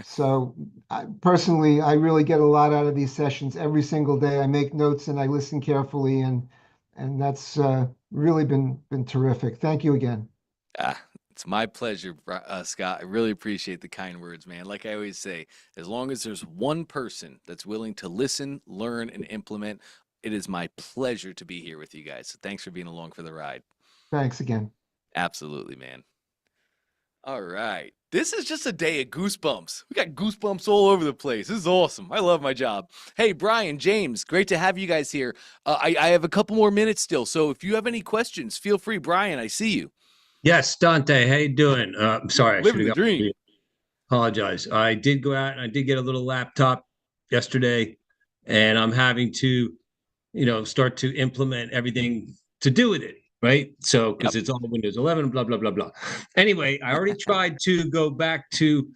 So personally, I really get a lot out of these sessions every single day. I make notes and I listen carefully, and that's really been terrific. Thank you again. Ah, it's my pleasure, Scott. I really appreciate the kind words, man. Like I always say, as long as there's one person that's willing to listen, learn, and implement, it is my pleasure to be here with you guys. So thanks for being along for the ride. Thanks again. Absolutely, man. All right. This is just a day of goosebumps. We got goosebumps all over the place. This is awesome. I love my job. Hey, Brian, James, great to have you guys here. I have a couple more minutes still. So if you have any questions, feel free. Brian, I see you. Yes, Dante, how you doing? I'm sorry, I should Living have the got dream. apologize. I did go out and I did get a little laptop yesterday, and I'm having to, start to implement everything to do with it, right? So, Yep. because it's all Windows 11, blah blah blah blah. Anyway, I already tried to go back to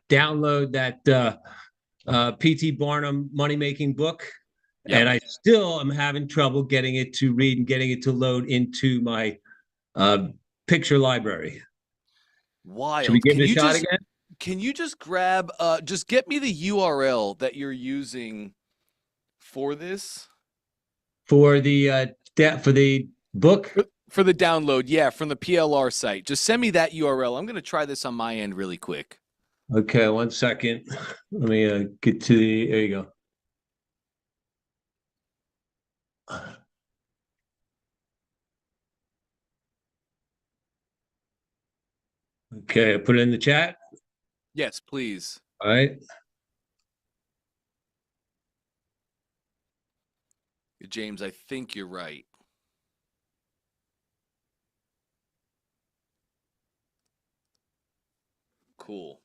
download that PT Barnum money making book, Yep. and I still am having trouble getting it to read and getting it to load into my uh, picture library. Should we Wild. give it a shot again? Can you just grab just get me the URL that you're using for this? For the book? For the download, yeah, from the PLR site. Just send me that URL. I'm going to try this on my end really quick. Okay, 1 second. Let me get to the. There you go. Okay, I put it in the chat. Yes, please. All right. James, I think you're right. Cool.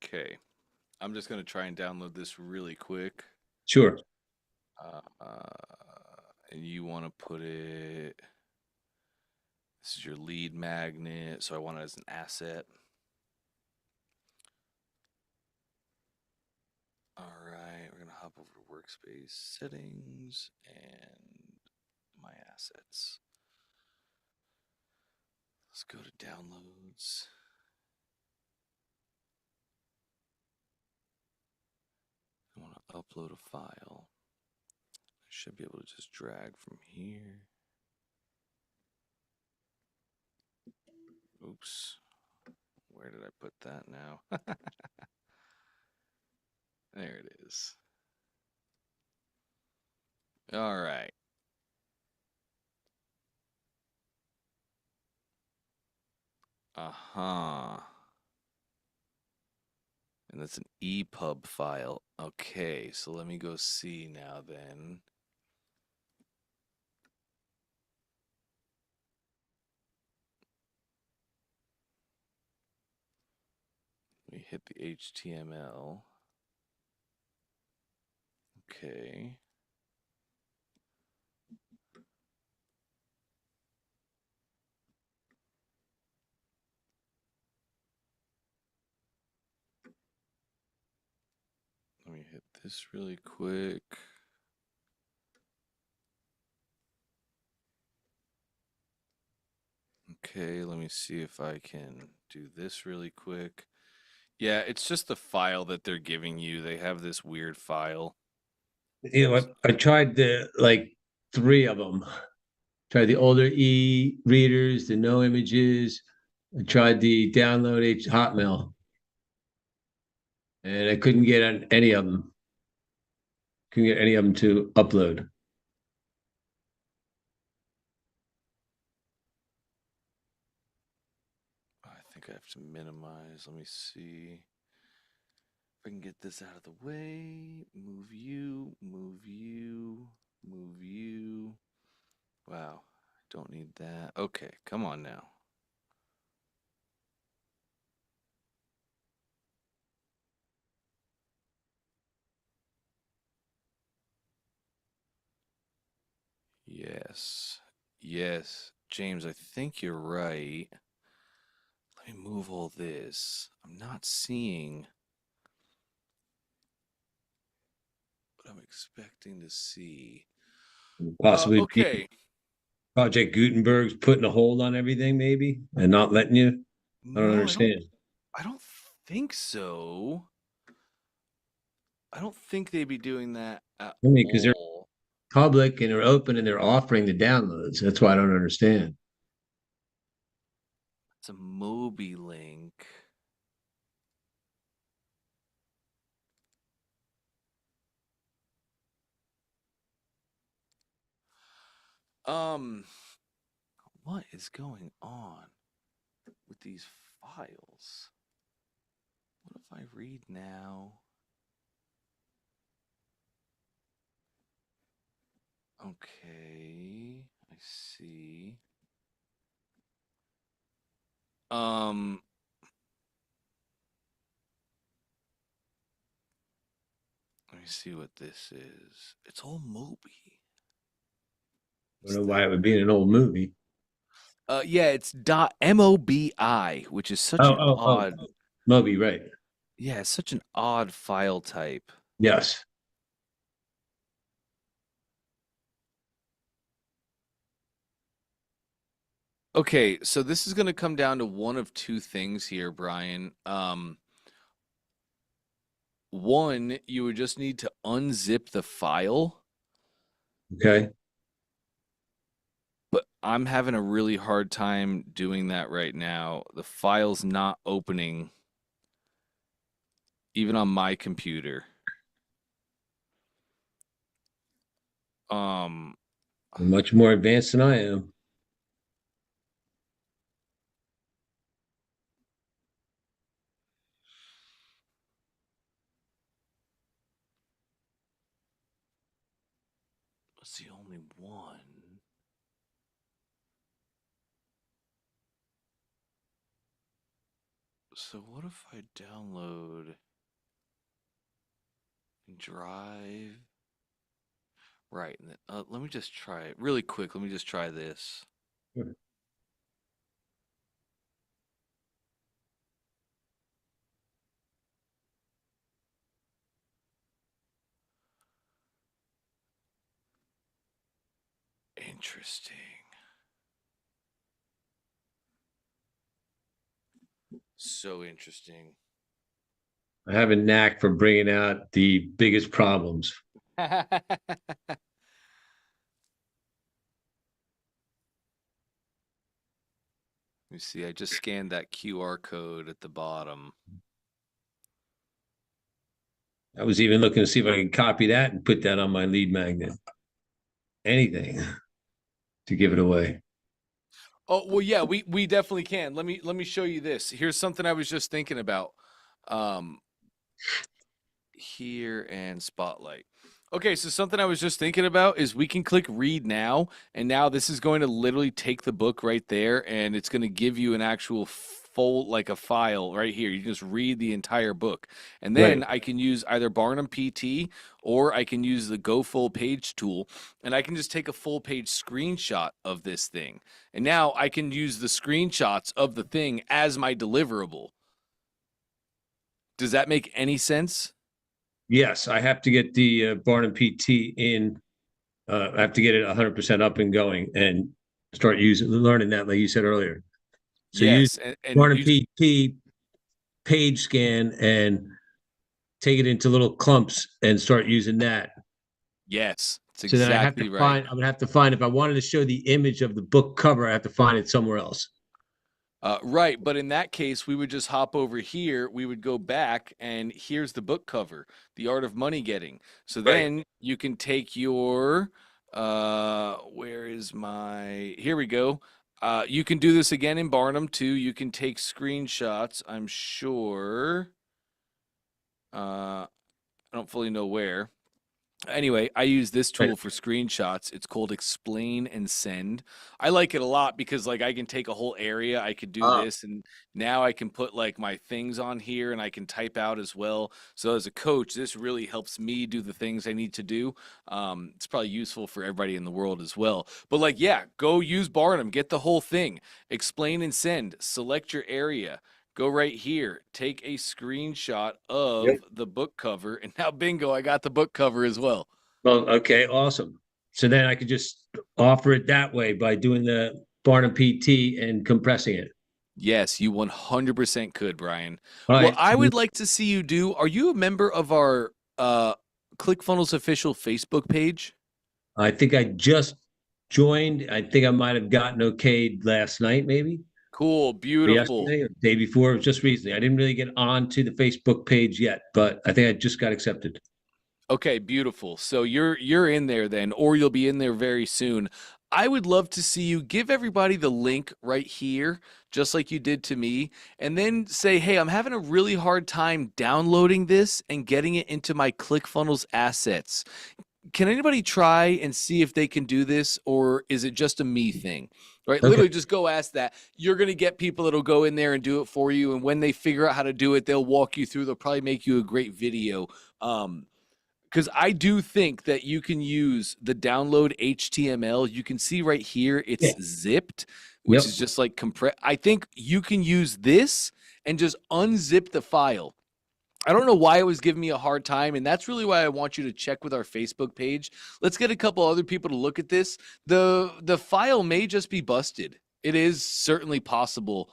Okay. I'm just going to try and download this really quick. Sure. And you want to put it, this is your lead magnet, so I want it as an asset. All right, we're going to hop over to workspace settings and my assets. Let's go to downloads. I want to upload a file. I should be able to just drag from here. Oops. Where did I put that now? There it is. All right. Uh-huh. And that's an EPUB file. Okay, so let me go see now then. Let me hit the HTML. Okay. Let me hit this really quick. Okay, let me see if I can do this really quick. Yeah, it's just the file that they're giving you. They have this weird file. I tried the three of them. Tried the older e-readers, the no images. I tried the download H Hotmail, and I couldn't get on any of them. Couldn't get any of them to upload. I think I have to minimize. Let me see if I can get this out of the way. Move you, move you, move you. Wow, I don't need that. Okay, come on now. Yes. Yes. James, I think you're right. Let me move all this. I'm not seeing. what I'm expecting to see. Possibly Okay. Project Gutenberg's putting a hold on everything, maybe, and not letting you. I don't No, understand. I don't think so. I don't think they'd be doing that at I mean, because they're all. public and they're open and they're offering the downloads. That's why I don't understand. It's a Moby link. What is going on with these files? What if I read now? Okay, I see. Let me see what this is. It's all Moby. I don't know why it would be in an old movie. Yeah, it's .mobi, which is such Oh, an oh, oh, odd. Moby, right? Yeah, it's such an odd file type. Yes. Okay, so this is going to come down to one of two things here, Brian. One, you would just need to unzip the file, Okay. but I'm having a really hard time doing that right now. The file's not opening, even on my computer. Um, You're much more advanced than I am. it's the only one. So what if I download Drive? Right. And then, let me just try it really quick. Let me just try this. Sure. Interesting. So interesting. I have a knack for bringing out the biggest problems. Let me see. I just scanned that QR code at the bottom. I was even looking to see if I can copy that and put that on my lead magnet. Anything to give it away. Oh, well, yeah, we definitely can. Let me show you this. Here's something I was just thinking about. Um, here and spotlight. Okay, so something I was just thinking about is we can click read now, and now this is going to literally take the book right there, and it's going to give you an actual full, like a file right here. You just read the entire book. And then Right. I can use either Barnum PT or I can use the Go Full Page tool, and I can just take a full page screenshot of this thing. And now I can use the screenshots of the thing as my deliverable. Does that make any sense? Yes, I have to get the Barnum PT in. I have to get it 100% up and going and start learning that, like you said earlier. So use Yes, and Barnum you PT page scan and take it into little clumps and start using that. yes, it's So then I have to exactly right. find, I would have to find, if I wanted to show the image of the book cover, I have to find it somewhere else. Right, but in that case, we would just hop over here. We would go back, and here's the book cover, The Art of Money Getting. So Right. then you can take your, where is my, here we go. You can do this again in Barnum too. You can take screenshots, I'm sure. I don't fully know where. Anyway, I use this Right. tool for screenshots. It's called Explain and Send. I like it a lot because like I can take a whole area, I could do this, and now I can put like my things on here and I can type out as well. So as a coach, this really helps me do the things I need to do. It's probably useful for everybody in the world as well. But like, yeah, go use Barnum, get the whole thing. Explain and Send, select your area. go right here, take a screenshot of the book cover, and now bingo, I got the book cover as well. Well, okay, awesome. So then I could just offer it that way by doing the Barnum PT and compressing it. Yes, you 100% could, Brian. All What right. I would like to see you do, are you a member of our ClickFunnels official Facebook page? I think I just joined. I think I might have gotten okayed last night, maybe. Cool, Or beautiful. yesterday or the day before, just recently. I didn't really get onto the Facebook page yet, but I think I just got accepted. Okay, beautiful. So you're in there then, or you'll be in there very soon. I would love to see you give everybody the link right here, just like you did to me, and then say, hey, I'm having a really hard time downloading this and getting it into my ClickFunnels assets. Can anybody try and see if they can do this, or is it just a me thing? Right? Okay. Literally just go ask that. You're going to get people that'll go in there and do it for you. And when they figure out how to do it, they'll walk you through. They'll probably make you a great video. Because I do think that you can use the download HTML. You can see right here, it's zipped, which Yep. is just like compress. I think you can use this and just unzip the file. I don't know why it was giving me a hard time, and that's really why I want you to check with our Facebook page. Let's get a couple other people to look at this. The file may just be busted. It is certainly possible.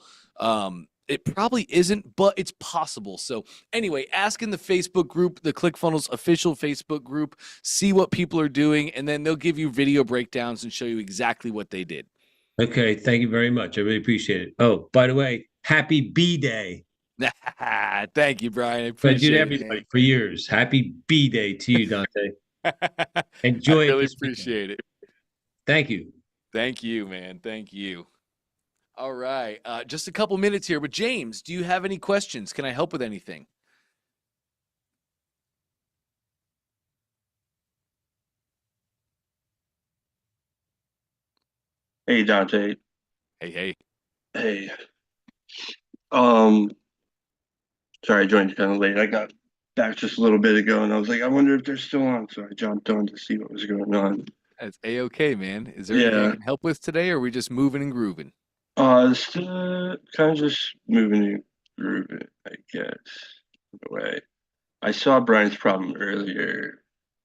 It probably isn't, but it's possible. So anyway, ask in the Facebook group, the ClickFunnels official Facebook group, see what people are doing, and then they'll give you video breakdowns and show you exactly what they did. Okay. Thank you very much. I really appreciate it. Oh, by the way, happy B-Day. Thank you, Brian. I I appreciate did it, everybody for years. Happy B-Day to you, Dante. man. Enjoy I it really this weekend. appreciate it. Thank you. Thank you, man. Thank you. All right. Just a couple minutes here, but James, do you have any questions? Can I help with anything? Hey Dante. Hey. Hey. Um, sorry I joined kind of late. I got back just a little bit ago and I was like, I wonder if they're still on. So I jumped on to see what was going on. That's A-okay, man. Is there anything I Yeah. can help with today, or are we just moving and grooving? Still kind of just moving through it, I guess, in a way. I saw Brian's problem earlier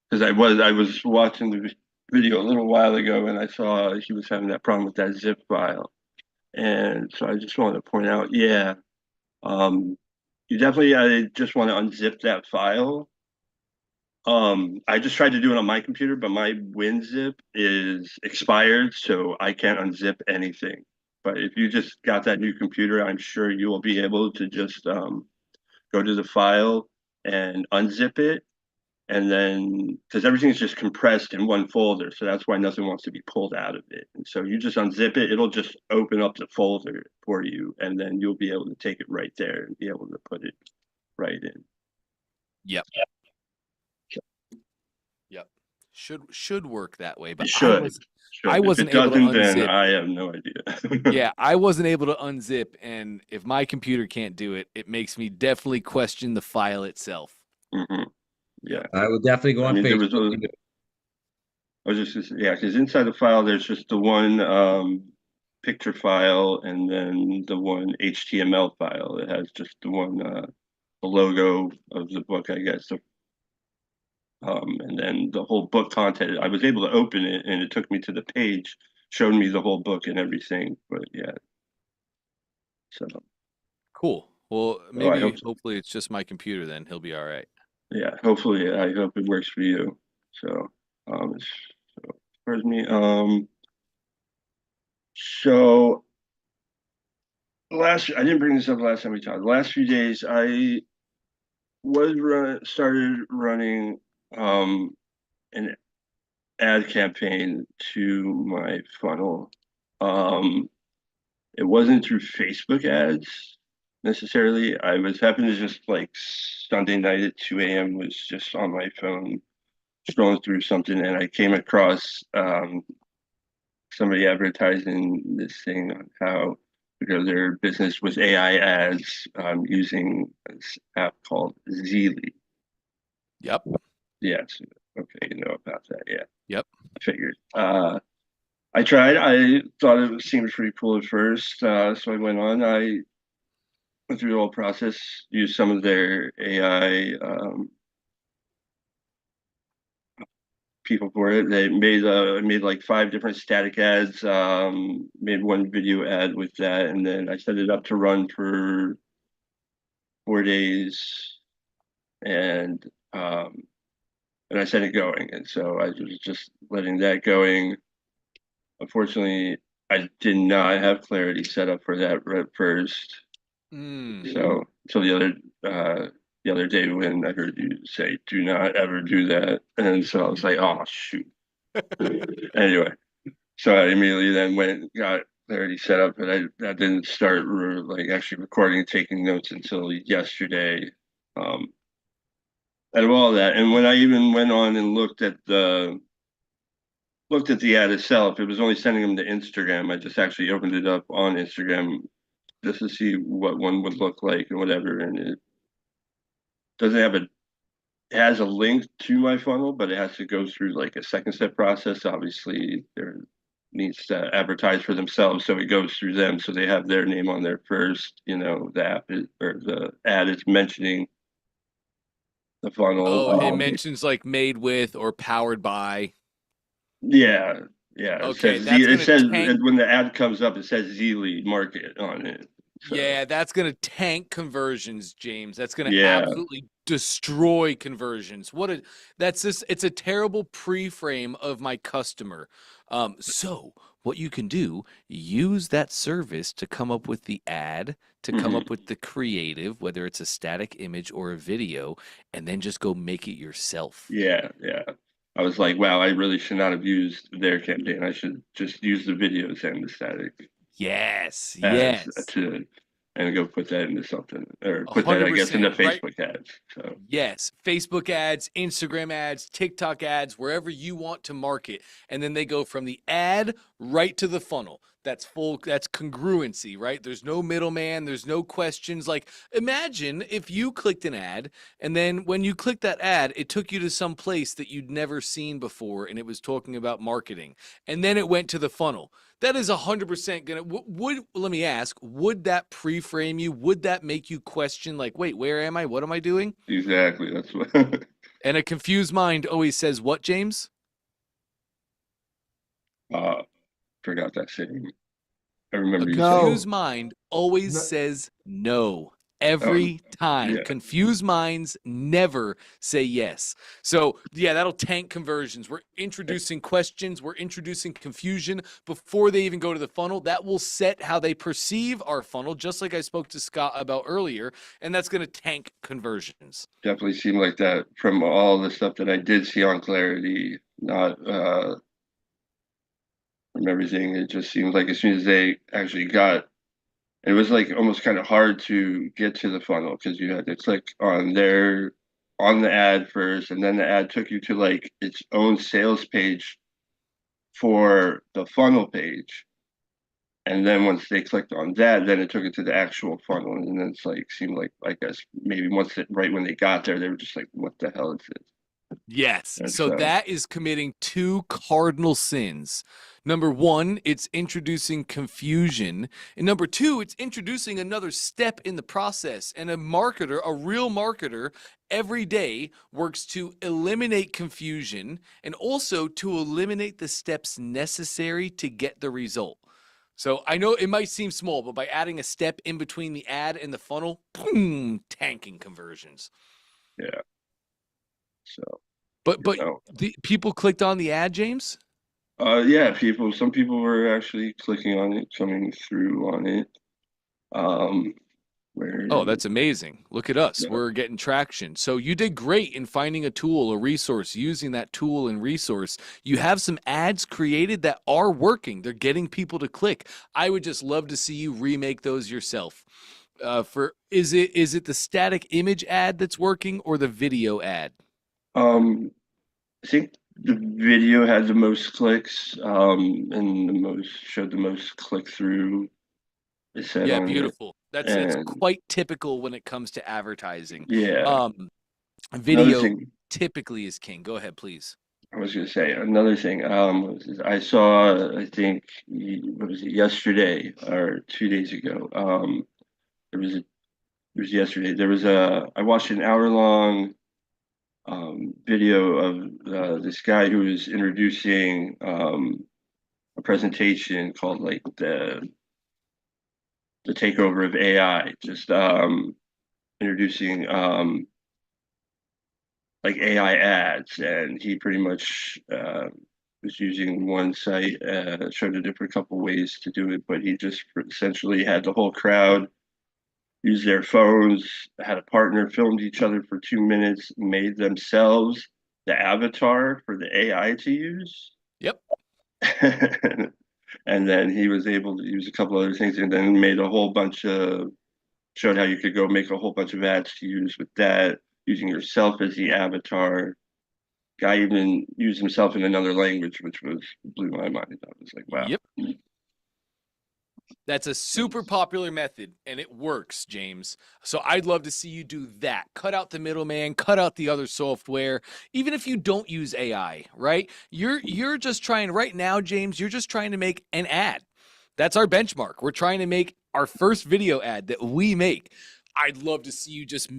because I was watching the video a little while ago and I saw he was having that problem with that zip file. And so I just wanted to point out, yeah, you definitely just want to unzip that file. I just tried to do it on my computer, but my WinZip is expired, so I can't unzip anything. But if you just got that new computer, I'm sure you will be able to just go to the file and unzip it. And then, because everything's just compressed in one folder, so that's why nothing wants to be pulled out of it. And so you just unzip it, it'll just open up the folder for you, and then you'll be able to take it right there and be able to put it right in. Yep. Should work that way, but It should. I wasn't if it able to doesn't, then unzip. I have no idea. Yeah, I wasn't able to unzip, and if my computer can't do it, it makes me definitely question the file itself. Yeah. I will definitely go on there Facebook. I was just yeah, because inside the file there's just the one picture file and then the one HTML file. It has just the one the logo of the book, I guess. So, and then the whole book content. I was able to open it, and it took me to the page, showed me the whole book and everything. But yeah, so Cool. Well, maybe hope so. hopefully it's just my computer. Then he'll be all right. Yeah, hopefully I hope it works for you. So, where's me? So I didn't bring this up last time we talked. The last few days I started running an ad campaign to my funnel. It wasn't through Facebook ads necessarily. I was happened to just like Sunday night at 2 a.m. was just on my phone scrolling through something and I came across somebody advertising this thing on how their business was AI ads using this app called Zeely. Yep. Yes. Okay, you know about that. Yeah. Yep. I figured. I tried. I thought it seemed pretty cool at first, so I went on. went through the whole process, used some of their AI people for it. They made like 5 different static ads, made one video ad with that, and then I set it up to run for 4 days, and I set it going. And so I was just letting that going. Unfortunately, I did not have clarity set up for that at first. So the other day when I heard you say, "Do not ever do that," and so I was like, "Oh shoot." Anyway, so I immediately then went and got clarity set up, but I didn't start like actually recording and taking notes until yesterday. Out of all that, and when I even went on and looked at the ad itself, it was only sending them to Instagram. I just actually opened it up on Instagram just to see what one would look like and whatever, and it doesn't have it has a link to my funnel, but it has to go through like a second step process. Obviously, there needs to advertise for themselves, so it goes through them, so they have their name on there first. The app or the ad is mentioning the funnel. Oh, it mentions like made with or powered by. Yeah, yeah. Okay, that's It gonna says tank. when the ad comes up, it says Z Lead Market on it. So, Yeah, that's gonna tank conversions, James. That's gonna yeah, absolutely destroy conversions. It's a terrible pre-frame of my customer. So what you can do, use that service to come up with the ad, to come mhm, up with the creative, whether it's a static image or a video, and then just go make it yourself. yeah, yeah. I was like, wow, I really should not have used their campaign. I should just use the videos and the static Yes, ads yes. and go put that into something, or put that, I guess, into 100%, right? Facebook ads. So, Yes, Facebook ads, Instagram ads, TikTok ads, wherever you want to market. And then they go from the ad right to the funnel. That's congruency, right? There's no middleman, there's no questions. Like, imagine if you clicked an ad, and then when you clicked that ad, it took you to some place that you'd never seen before, and it was talking about marketing. And then it went to the funnel. That is 100% gonna, let me ask, would that pre-frame you? Would that make you question, like, wait, where am I? What am I doing? exactly. That's what. And a confused mind always says, what, James? uh, Forgot that saying. I A remember you saying, confused mind always No. says no. oh, Every time. yeah, Confused minds never say yes. So, yeah, that'll tank conversions. We're introducing questions, we're introducing confusion before they even go to the funnel. That will set how they perceive our funnel, just like I spoke to Scott about earlier, and that's going to tank conversions. definitely seemed like that from all the stuff that I did see on Clarity. Not from everything. It just seemed like as soon as they actually got, it was like almost kind of hard to get to the funnel because you had to click on the ad first, and then the ad took you to like its own sales page for the funnel page. And then once they clicked on that, then it took it to the actual funnel. And then it's like seemed like, I guess maybe right when they got there, they were just like, what the hell is this? Yes. And So so that is committing 2 cardinal sins. Number 1, it's introducing confusion. And number 2, it's introducing another step in the process. And a marketer, a real marketer, every day works to eliminate confusion and also to eliminate the steps necessary to get the result. So I know it might seem small, but by adding a step in between the ad and the funnel, boom, tanking conversions. yeah. So But you but know. the people clicked on the ad, James? Yeah, some people were actually clicking on it, coming through on it. Um, where Oh, that's amazing. Look at us. yeah, We're getting traction. So you did great in finding a tool, a resource, using that tool and resource. You have some ads created that are working. They're getting people to click. I would just love to see you remake those yourself. Is it the static image ad that's working or the video ad? I think the video had the most clicks, and showed the most click through. It said Yeah, on it, beautiful. That's and quite typical when it comes to advertising. yeah, another Video thing typically is king. Go ahead, please. I was gonna say, another thing, I saw, I think, what was it, yesterday or 2 days ago, there was it was yesterday. There was I watched an hour-long video of this guy who was introducing a presentation called like the takeover of AI, just introducing like AI ads, and he pretty much was using one site, showed a different couple ways to do it, but he just essentially had the whole crowd use their phones, had a partner, filmed each other for 2 minutes, made themselves the avatar for the AI to use. Yep. And then he was able to use a couple other things, and then made a whole bunch of, showed how you could go make a whole bunch of ads to use with that, using yourself as the avatar. Guy even used himself in another language, which blew my mind. I was like, wow. Yep. That's a super popular method, and it works, James. So I'd love to see you do that. Cut out the middleman, cut out the other software, even if you don't use AI, right? You're just trying right now, James, you're just trying to make an ad. That's our benchmark. We're trying to make our first video ad that we make. I'd love to see you just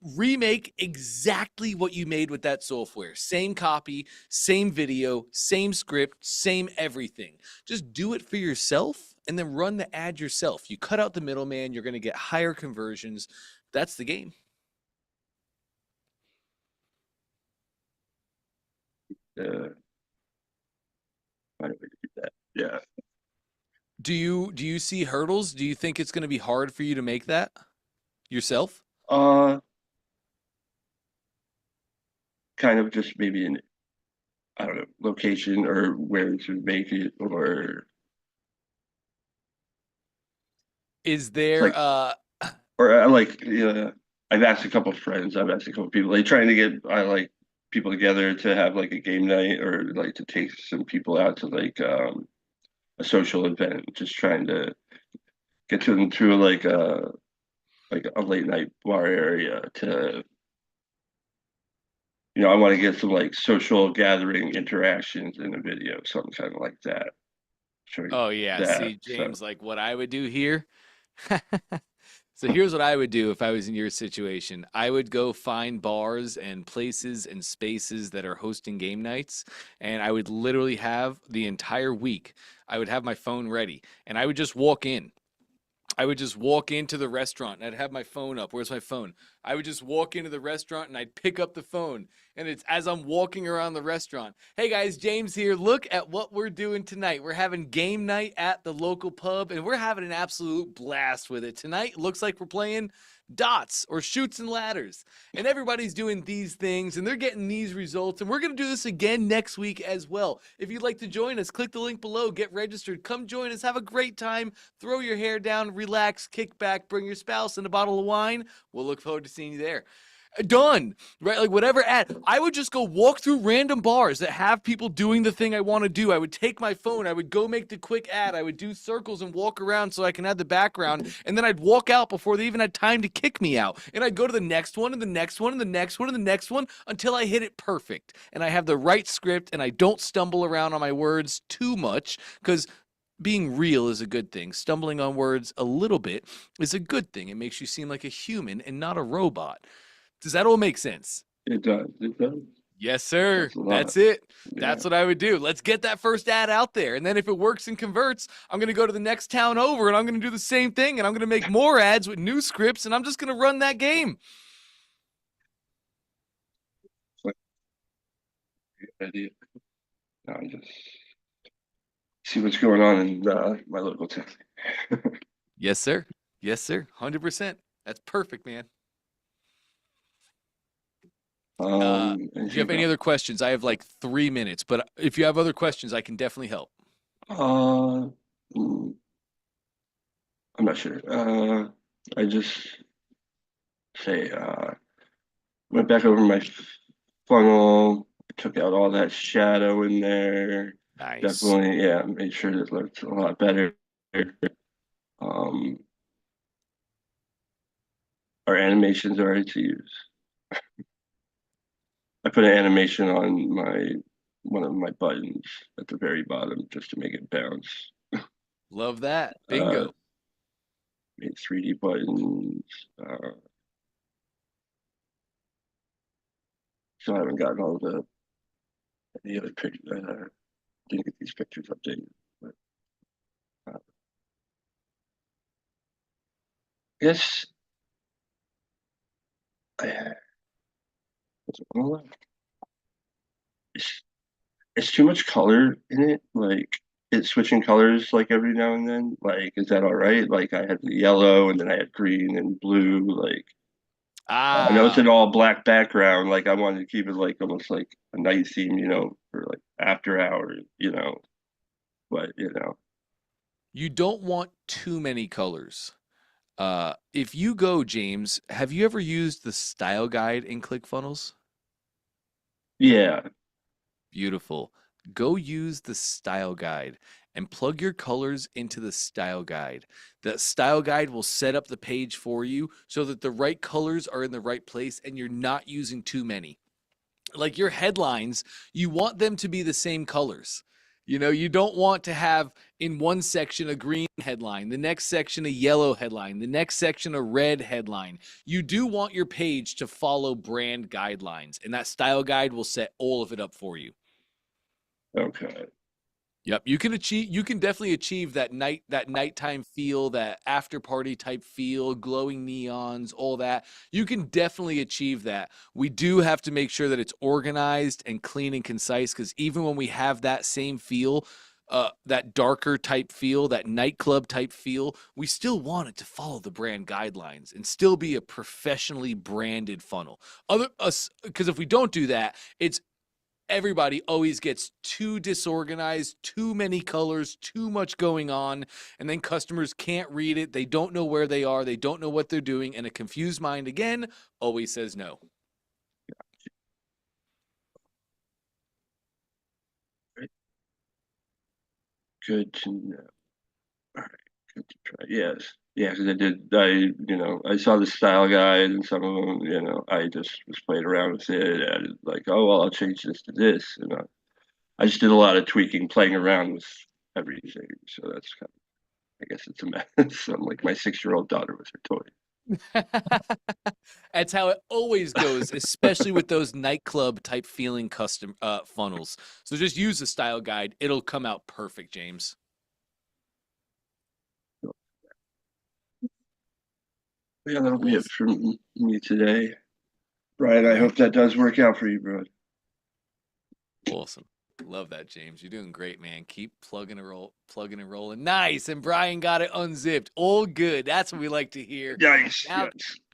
remake exactly what you made with that software. Same copy, same video, same script, same everything. Just do it for yourself and then run the ad yourself. You cut out the middleman, you're going to get higher conversions. That's the game. Find a way to do that. Yeah. Do you see hurdles? Do you think it's going to be hard for you to make that yourself? Kind of just maybe an, I don't know, location or where to make it, or Is there or I like, yeah, I've asked a couple of friends, I've asked a couple of people, like trying to get people together to have like a game night, or like to take some people out to like a social event, just trying to get to them through like a late night bar area to, I want to get some like social gathering interactions in a video, something kind of like that. Showing Oh yeah, that. see James, like what I would do here. So here's what I would do if I was in your situation. I would go find bars and places and spaces that are hosting game nights, and I would literally have the entire week, I would have my phone ready, and I would just walk in. I would just walk into the restaurant and I'd have my phone up. Where's my phone? I would just walk into the restaurant and I'd pick up the phone. And it's as I'm walking around the restaurant. Hey guys, James here. Look at what we're doing tonight. We're having game night at the local pub and we're having an absolute blast with it. Tonight looks like we're playing dots or shoots and ladders. And everybody's doing these things and they're getting these results. And we're going to do this again next week as well. If you'd like to join us, click the link below, get registered, come join us, have a great time, throw your hair down, relax, kick back, bring your spouse and a bottle of wine. We'll look forward to seeing you there. Done, right? Like whatever ad, I would just go walk through random bars that have people doing the thing I want to do. I would take my phone, I would go make the quick ad, I would do circles and walk around so I can have the background, and then I'd walk out before they even had time to kick me out. And I'd go to the next one and the next one and the next one and the next one until I hit it perfect. And I have the right script and I don't stumble around on my words too much, because being real is a good thing. Stumbling on words a little bit is a good thing. It makes you seem like a human and not a robot. Does that all make sense? It does. It does. Yes, sir. That's it. That's what I would do. Let's get that first ad out there. And then if it works and converts, I'm going to go to the next town over and I'm going to do the same thing. And I'm going to make more ads with new scripts and I'm just going to run that game. Idea. I just see what's going on in my local town. Yes, sir. Yes, sir. 100%. That's perfect, man. Do you have any other questions? I have like 3 minutes, but if you have other questions, I can definitely help. I'm not sure. I just say went back over my funnel, took out all that shadow in there. Nice. Definitely, yeah, made sure it looked a lot better. Our animations are ready to use. I put an animation on one of my buttons at the very bottom just to make it bounce. Love that. Bingo. made 3D buttons. Still haven't gotten all the other pictures. Didn't get these pictures updated. But, I guess I it's too much color in it. Like it's switching colors like every now and then. Like, is that all right? Like I had the yellow and then I had green and blue. Like I know it's Ah, an all black background. Like I wanted to keep it like almost like a night theme, for like after hours, But you don't want too many colors. If you go, James, have you ever used the style guide in ClickFunnels? yeah. Beautiful. Go use the style guide and plug your colors into the style guide. The style guide will set up the page for you so that the right colors are in the right place and you're not using too many. Like your headlines, you want them to be the same colors. You don't want to have in one section a green headline, the next section a yellow headline, the next section a red headline. You do want your page to follow brand guidelines, and that style guide will set all of it up for you. Okay. Yep, you can definitely achieve that nighttime feel, that after party type feel, glowing neons, all that. You can definitely achieve that. We do have to make sure that it's organized and clean and concise, because even when we have that same feel, that darker type feel, that nightclub type feel, we still want it to follow the brand guidelines and still be a professionally branded funnel. Because if we don't do that, everybody always gets too disorganized, too many colors, too much going on, and then customers can't read it. They don't know where they are. They don't know what they're doing. And a confused mind, again, always says no. Good to know. All right. Good to try. Yes. Yeah, because I saw the style guide and some of them, I just was playing around with it and like, oh, well, I'll change this to this. And I just did a lot of tweaking, playing around with everything. So that's kind of, I guess it's a mess. I'm like my 6-year-old daughter with her toy. That's how it always goes, especially with those nightclub type feeling custom funnels. So just use the style guide. It'll come out perfect, James. Yeah, that'll be it from me today. Brian, I hope that does work out for you, bro. Awesome. Love that, James. You're doing great, man. Keep plugging and rolling. Nice. And Brian got it unzipped. All good. That's what we like to hear. Nice.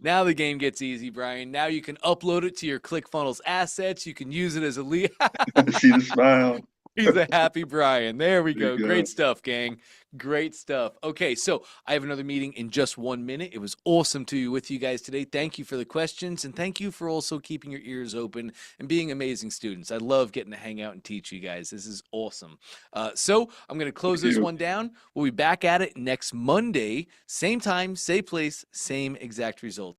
Now the game gets easy, Brian. Now you can upload it to your ClickFunnels assets. You can use it as a lead. See the smile. He's a happy Brian. There we There go. you go. Great stuff, gang. Great stuff. Okay, so I have another meeting in just 1 minute. It was awesome to be with you guys today. Thank you for the questions, and thank you for also keeping your ears open and being amazing students. I love getting to hang out and teach you guys. This is awesome. So I'm going to close this one down. We'll be back at it next Monday. Same time, same place, same exact result.